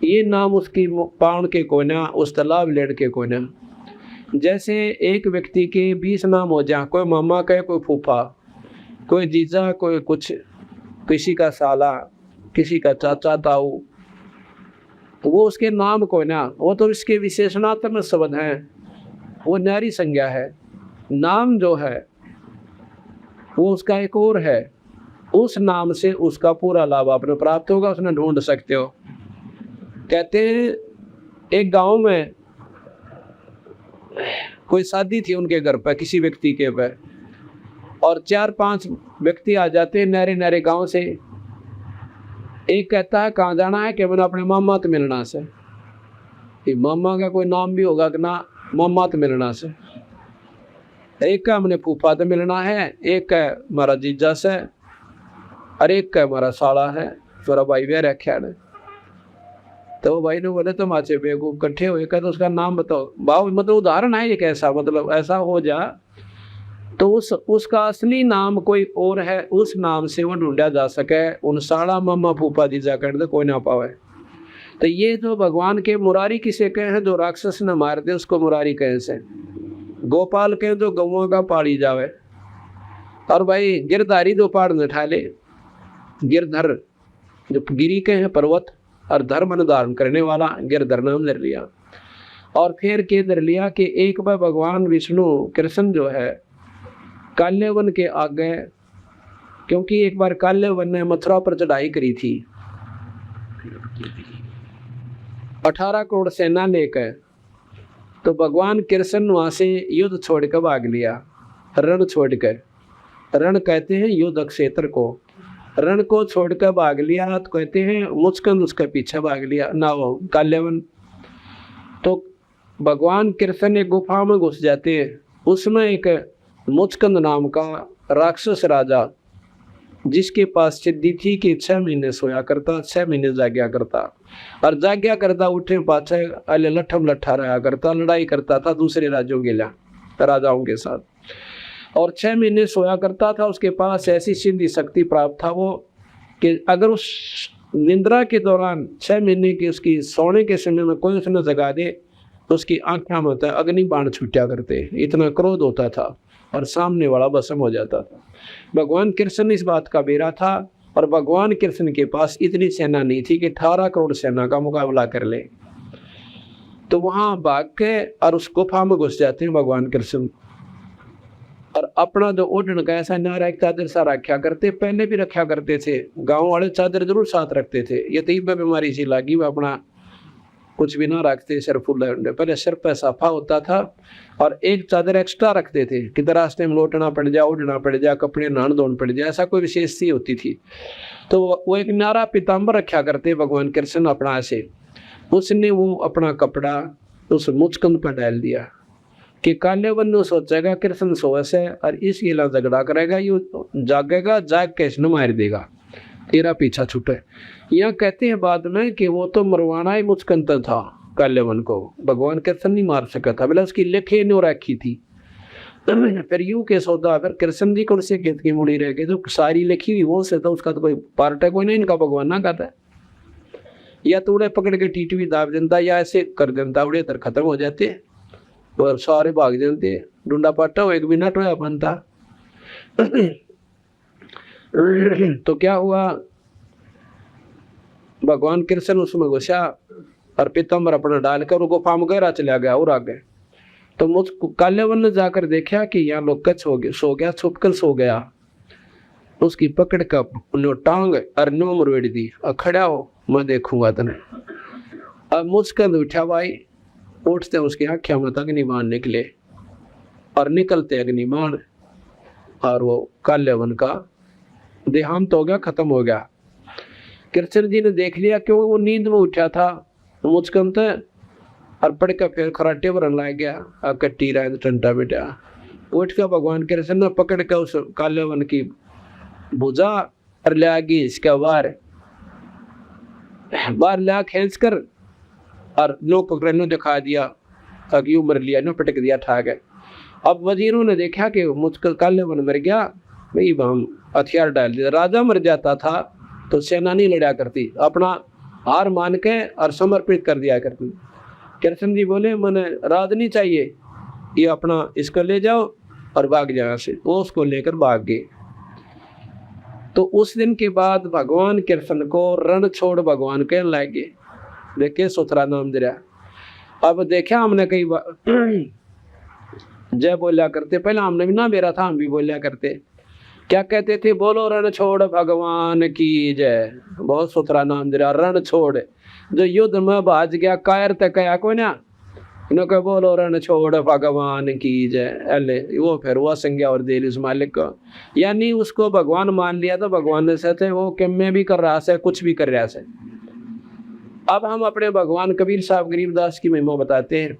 ये नाम उसकी पाउन के कोना, उस तालाब लेड़ के कोना। जैसे एक व्यक्ति के 20 नाम हो जाए, कोई मामा कहे, कोई फूफा, कोई जीजा, कोई कुछ, किसी का साला, किसी का चाचा ताऊ, वो उसके नाम को ना, वो तो इसके विशेषणात्मक शब्द हैं, वो न्यारी संज्ञा है। नाम जो है वो उसका एक और है, उस नाम से उसका पूरा लाभ आपने प्राप्त होगा, उसने ढूंढ सकते हो। कहते हैं एक गांव में कोई शादी थी उनके घर पर, किसी व्यक्ति के पर, और 4-5 व्यक्ति आ जाते हैं नहरे नहरे गांव से। एक कहता है कहाँ जाना है, कि मैंने अपने मामा तो मिलना से। मामा का कोई नाम भी होगा कि ना, मामा तो मिलना से। एक का हमने फूफा तो मिलना है, एक का हमारा जीजा से, और एक का हमारा साला है, मेरा भाई भी रखा है। तो भाई ने बोले तुम अच्छे बेवकूफ इकट्ठे हुए, तो उसका नाम बताओ। भाव मतलब उदाहरण है एक ऐसा, मतलब ऐसा हो जा तो उसका असली नाम कोई और है, उस नाम से वो ढूंढा जा सके, उन साड़ा मामा फूफा जीजा कर दे कोई ना पावे। तो ये जो भगवान के मुरारी किसे कहे हैं, जो राक्षस न मार दे उसको मुरारी कहे से। गोपाल कहे जो गौओं का पाली जावे। और भाई गिरधारी जो पहाड़ न ठा ले, गिरधर जो गिरी के हैं पर्वत, और धर्म धारण करने वाला गिरधर नाम धर लिया। और फिर के धर लिया कि एक बार भगवान विष्णु कृष्ण जो है काल्यवन के आगे, क्योंकि एक बार काल्यवन ने मथुरा पर चढ़ाई करी थी 18 करोड़ सेना लेकर, तो भगवान कृष्ण वहां से युद्ध छोड़कर भाग लिया, रण छोड़कर। रण कहते हैं युद्ध क्षेत्र को, रण को छोड़कर भाग लिया तो कहते हैं मुचकंद उसके पीछे भाग लिया ना, वो काल्यवन। तो भगवान कृष्ण एक गुफा में घुस जाते हैं, उसमें एक मुचकंद नाम का राक्षस राजा, जिसके पास सिद्धि थी कि 6 महीने सोया करता, 6 महीने जाग्या करता, और जाग्या करता उठे पाछे अले लठम लट्ठा रहा करता, लड़ाई करता था दूसरे राज्यों के राजाओं के साथ, और 6 महीने सोया करता था। उसके पास ऐसी सिद्धि शक्ति प्राप्त था वो कि अगर उस निंद्रा के दौरान 6 महीने की उसकी सोने के समय में कोई उसने जगा दे तो उसकी आंखों में होता है अग्नि बाण छूटा करते, इतना क्रोध होता था और सामने वाला भस्म हो जाता था। भगवान कृष्ण इस बात का बेरा था, और भगवान कृष्ण के पास इतनी सेना नहीं थी कि 18 करोड़ सेना का मुकाबला कर ले। तो वहां भाग के और उस गुफा में घुस जाते हैं भगवान कृष्ण, और अपना जो ओढ़न का ऐसा नारा एक चादर सा रखा करते, पहले भी रखा करते थे, गांव वाले चादर जरूर साथ रखते थे। ये तीब बीमारी सी लगी, वो अपना कुछ भी ना रखते, सिर फुल पहले सिर पे साफा होता था, और एक चादर एक्स्ट्रा रखते थे कि रास्ते में लौटना पड़ जाए, उड़ना पड़ जाए, कपड़े नहान धोन पड़ जाए, ऐसा कोई विशेष सी होती थी। तो वो एक नारा पीताम्बर रखा करते भगवान कृष्ण अपना से। उसने वो अपना कपड़ा उस मुचकंद पर डाल दिया कि काल्यवन ने सोचेगा कृष्ण सोवस है और इस गिला झगड़ा करेगा, ये जागेगा, जाग के इसने मार देगा, तेरा पीछा छूटे। यह कहते हैं बाद में कि वो तो मरवाना ही मुचकंद था काल्यवन को, भगवान कृष्ण नहीं मार सका था, बोला उसकी लेखे नहीं रखी थी। फिर यूं के सौदा, फिर कृष्ण जी कौन से खेत की मुड़ी रह गए, तो सारी लिखी हुई वो से, तो उसका तो कोई पार्ट है कोई नहीं, इनका भगवान ना कहता है। या तो उड़े पकड़ के टीटवी दाब जनता, या ऐसे कर जनता उड़े तर खत्म हो जाते और सारे भाग जाते, डूडा पाटा हो एक भी नट हुआ बनता। तो क्या हुआ, भगवान कृष्ण उसमें घुसा और पीताम्बर अपना डालकर वो गुफा में गहरा चला गया और आगे। तो मुझको काल्यवन ने जाकर देखा कि यहाँ लोग कच सो गया, छुपकर सो गया। उसकी पकड़ का टांग और नो मरवेड़ दी, और खड़ा हो मैं देखूंगा तने। अब मुचकंद उठा भाई, उठते उसकी आँखों में अग्निबाण निकले, और निकलते अग्निबाण, और वो काल्यवन का देहांत हो गया, खत्म हो गया। कृष्ण जी ने देख लिया क्योंकि वो नींद में उठा था मुचकंद, और पढ़ कर फिर खराटे भरन लग गया, कट्टी रहा टंटा बेटा। उठ कर भगवान कृष्ण ने पकड़ कर उस काल्यवन की भुजा और ले आगे इसका बार ला खींच कर, और लो पकड़ने दिखा दिया, अगी उमर लिया, नो पटक दिया, ठा गए। अब वजीरों ने देखा कि मुझको काल्यवन मर गया, भाई हम हथियार डाल दिया। राजा मर जाता था तो सेना नहीं लड़ा करती, अपना हार मान के और समर्पित कर दिया करती। कृष्ण जी बोले मैंने राज नहीं चाहिए, ये अपना इसको ले जाओ और भाग जाओ से। वो उसको लेकर भाग गए। तो उस दिन के बाद भगवान कृष्ण को रण छोड़ भगवान के लागे, देखे सुथरा नाम दिया। अब देखा हमने कई बार जय बोलिया करते, पहले हमने भी ना मेरा था, हम भी बोलिया करते। क्या कहते थे, बोलो रण छोड़ भगवान की जय। बहुत सुथरा नाम दिया, रण छोड़। जो युद्ध में भाज गया कायर तक कया कोई ना, इन्होंने बोलो रण छोड़ भगवान की जय, अले वो फिर वो संज्ञा और दे उस मालिक को, यानी उसको भगवान मान लिया। तो भगवान ने सहते वो कि मैं भी कर रहा से, कुछ भी कर रहा से। अब हम अपने भगवान कबीर साहब गरीबदास की महिमा बताते हैं।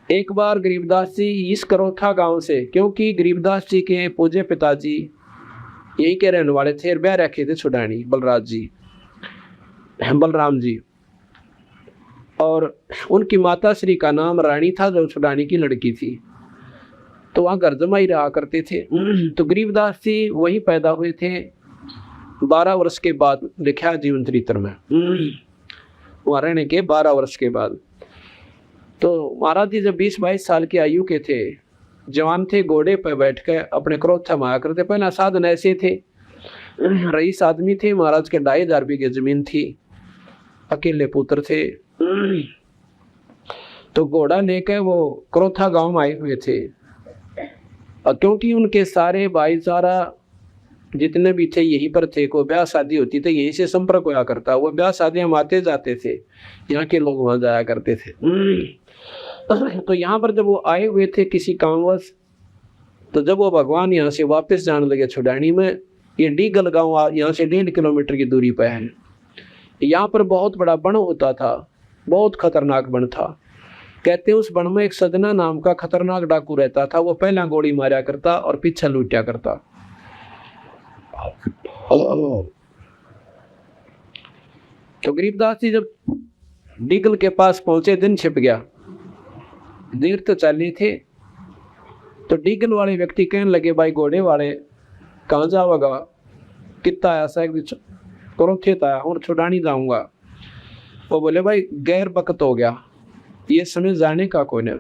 एक बार गरीबदास जी इस करोथा गांव से, क्योंकि गरीबदास जी के पूज्य पिताजी यही के रहने वाले थे, ब्याह रखे थे छुडानी बलराम जी, और उनकी माता श्री का नाम रानी था, जो छुडानी की लड़की थी। तो वहाँ घर जमाई रहा करते थे। तो गरीबदास जी वहीं पैदा हुए थे। 12 वर्ष के बाद लिखा जीवन चरित्र में, वहाँ रहने के 12 वर्ष के बाद। तो महाराज जी जब 20-22 साल की आयु के थे, जवान थे, घोड़े पर बैठ कर अपने क्रोध थमाया करते। पहला साधन ऐसे थे, रईस आदमी थे, महाराज के 2,500 बीघे जमीन थी, अकेले पुत्र थे। तो घोड़ा लेकर वो क्रोथा गांव में आए हुए थे, और क्योंकि उनके सारे भाईचारा जितने भी थे यहीं पर थे, कोई ब्याह शादी होती तो यहीं से संपर्क हुआ करता। वो ब्याह शादियां हम आते जाते थे, यहाँ के लोग वहां जाया करते थे। तो यहाँ पर जब वो आए हुए थे किसी कामवश, तो जब वो भगवान यहाँ से वापस जाने लगे छुड़ानी में, ये डीगल गाँव यहाँ से 1.5 किलोमीटर की दूरी पर है। यहाँ पर बहुत बड़ा वन होता था, बहुत खतरनाक वन था। कहते हैं उस वन में एक सजना नाम का खतरनाक डाकू रहता था। वो पहला गोली मारा करता और पीछे लूटा करता। तो गरीबदास जी जब डीगल के पास पहुंचे, दिन छिप गया, देर तो चली थे। तो डीगल वाले व्यक्ति कहने लगे, भाई घोड़े वाले कहाँ जाओगा, कितना ऐसा क्रोथित आया और छुड़ानी जाऊंगा। वो बोले, भाई गैर वक्त हो गया, ये समय जाने का कोई नहीं,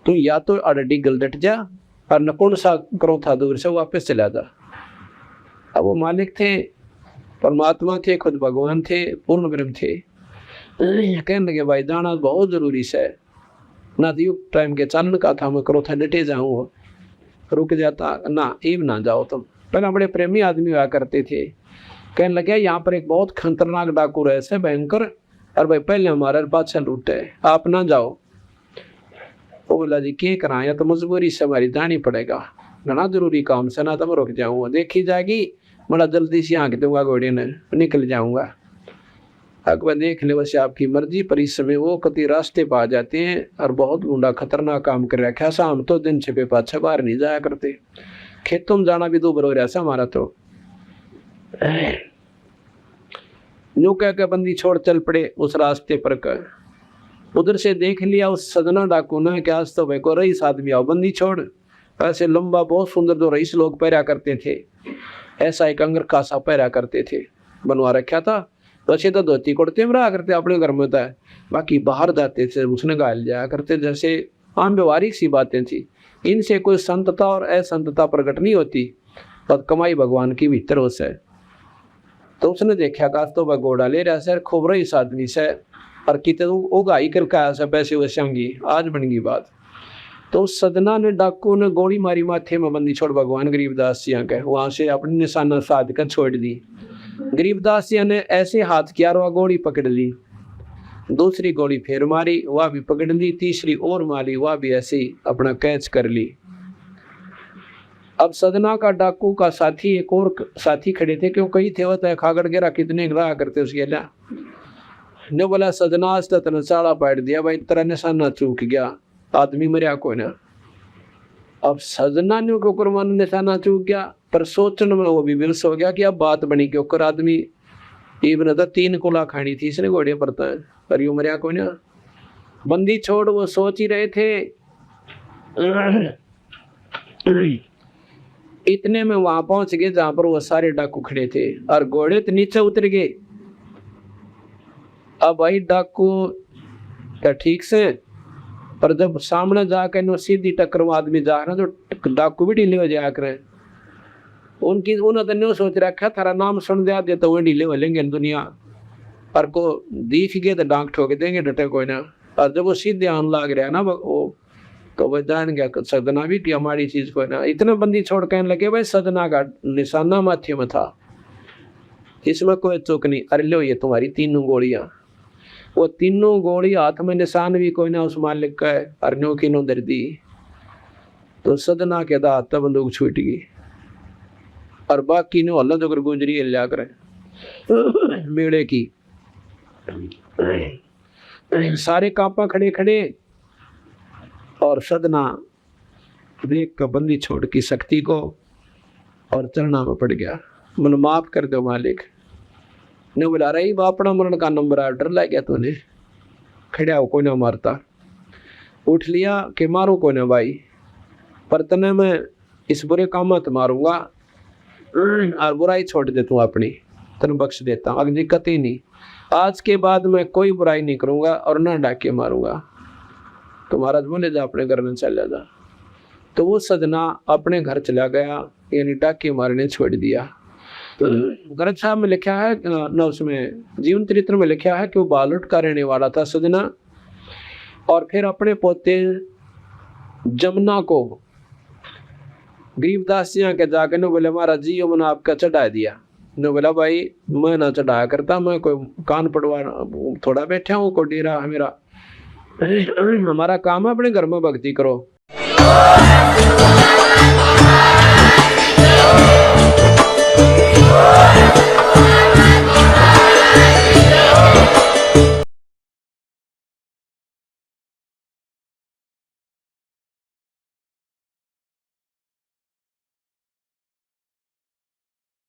तू या तो अड्डी गल डट जा और नकुण सा क्रोथा दूर से वापस चला जा। अब वो मालिक थे, परमात्मा थे, खुद भगवान थे, पूर्ण ब्रह्म थे। कहने लगे, भाई जाना बहुत जरूरी है ना, तो टाइम के चालन का था, मैं क्रोथा डटे जाऊँ, रुक जाता ना, ईब ना जाओ तुम। पहले बड़े प्रेमी आदमी हुआ करते थे। कहने लगे, यहाँ पर एक बहुत खतरनाक डाकू रहे से भयंकर, और भाई पहले हमारे बादशाह लूटे, आप ना जाओ। वो बोला, जी क्या करा, या तो मजबूरी से हमारी जानी पड़ेगा, घना जरूरी काम से, ना तो मैं रुक जाऊंगा, देखी जाएगी, बड़ा जल्दी से आँख दूंगा घोड़े ने, निकल जाऊंगा। अकबर देख ले, वैसे आपकी मर्जी। पर इस समय वो कति रास्ते पा जाते हैं और बहुत गुंडा खतरनाक काम कर रखा। शाम तो दिन छिपे पाछे बाहर नहीं जाया करते, खेतों में जाना भी दूबर हो रहा है हमारा। तो यूं कह के बंदी छोड़ चल पड़े उस रास्ते पर कर। उधर से देख लिया उस सजना डाकू ने कि आज तो भाई को रईस आदमी आओ, बंदी छोड़। ऐसे लंबा बहुत सुंदर जो रईस लोग पहरा करते थे, ऐसा एक अंगर कासा पहरा करते थे, बनवा रखा था। तो अच्छे तो धोती कुर्ते में रहा करते अपने घर में था, बाकी बाहर जाते थे उसने गायल जाया करते, जैसे आम व्यवहारिक सी बातें थी। इनसे कोई संतता और असंतता प्रकट नहीं होती, और कमाई भगवान की भीतर हो से। तो उसने देखा का तो वह घोड़ा ले रहा सर, खूब रईस आदमी से, और कितने उगाई कर कहा से पैसे वैसे होंगी, आज बन गई बात। तो उस सदना ने डाकू ने गोली मारी माथे में, बंदी छोड़ भगवान गरीबदास जी के, वहां से अपनी निशाना साध कर छोड़ दी। गरीबदास जी ने ऐसे हाथ किया, वह गोली पकड़ ली, दूसरी गोली फिर मारी, वह भी पकड़ ली, तीसरी और मारी, वह भी ऐसे ही अपना कैच कर ली। अब सदना का डाकू का साथी, एक और साथी खड़े थे, क्यों कही थे वह खागड़ गिरा कितने रहा करते उसके ला ने बोला, सदना आज तक चाला पाट दिया भाई, तेरा निशाना चूक गया, आदमी मरिया कोई ना। अब सजना ने को निशाना चूक गया, पर सोचने में वो भी विवश हो गया कि अब बात बनी के ऊपर आदमी इबन तो 3 कोला खानी थी इसने घोड़े पर, पर यू मरिया कोई ना। बंदी छोड़ वो सोच ही रहे थे, इतने में वहां पहुंच गए जहां पर वो सारे डाकू खड़े थे, और घोड़े तो नीचे उतर गए। अब भाई डाकू तो ठीक से, पर जब सामने जाकर नो सीधी टक्कर वो आदमी जा रहा, जो डाकू भी ढीले हो जाया करे, उनकी उन्होंने तो सोच रखा थारा नाम सुन दिया दे तो वो ढीले हो लेंगे दुनिया, और को दिख गए तो डांक ठोक देंगे डटे कोई ना। और जब वो सीधे आने लग रहा ना वो, तो वह जान गया सदना भी कि हमारी चीज को ना। इतने बंदी छोड़ कहने लगे, भाई सदना का निशाना माथे में था, इसमें कोई चूक नहीं, अरे लो ये तुम्हारी 3 गोलियां। वो 3 गोली हाथ में, निशान भी कोई ना उस मालिक का है, अरण्यों की नो दर दी। तो सदना के दात तब बंदूक छूट गई, और बाकी ने हल्ला जो गुजरी लिया करे मेड़े की। सारे कांपा खड़े खड़े, और सदना देख कर बंदी छोड़ की शक्ति को और चलना में पड़ गया। मन माफ कर दो मालिक ने बुला रही, अपना मरण का नंबर आ, डर लग गया तूने, खड़ा हो कोई ना मारता, उठ लिया कि मारो कोई ना भाई, पर तने मैं इस बुरे काम मत मारूंगा और बुराई छोड़ देता हूँ अपनी, तेन बख्श देता हूँ, अगली कतई नहीं। आज के बाद मैं कोई बुराई नहीं करूंगा और ना डाके मारूंगा। तो महाराज बोले जा अपने घर में चला जा। तो वो सजना अपने घर चला गया, यानी डाके मारने छोड़ दिया। ग्रंथ साहब में लिखा है ना, उसमें जीवन चरित्र में लिखा है कि वो बालोट का रहने वाला था सजना, और फिर अपने पोते जमुना को गरीबदास जी के जाकर ने बोले महाराज जी यमुना आपका चढ़ा दिया। ने बोला भाई मैं ना चढ़ाया करता, मैं कोई कान पड़वा थोड़ा बैठा हूँ, को डेरा है मेरा, हमारा काम है अपने घर में भक्ति करो।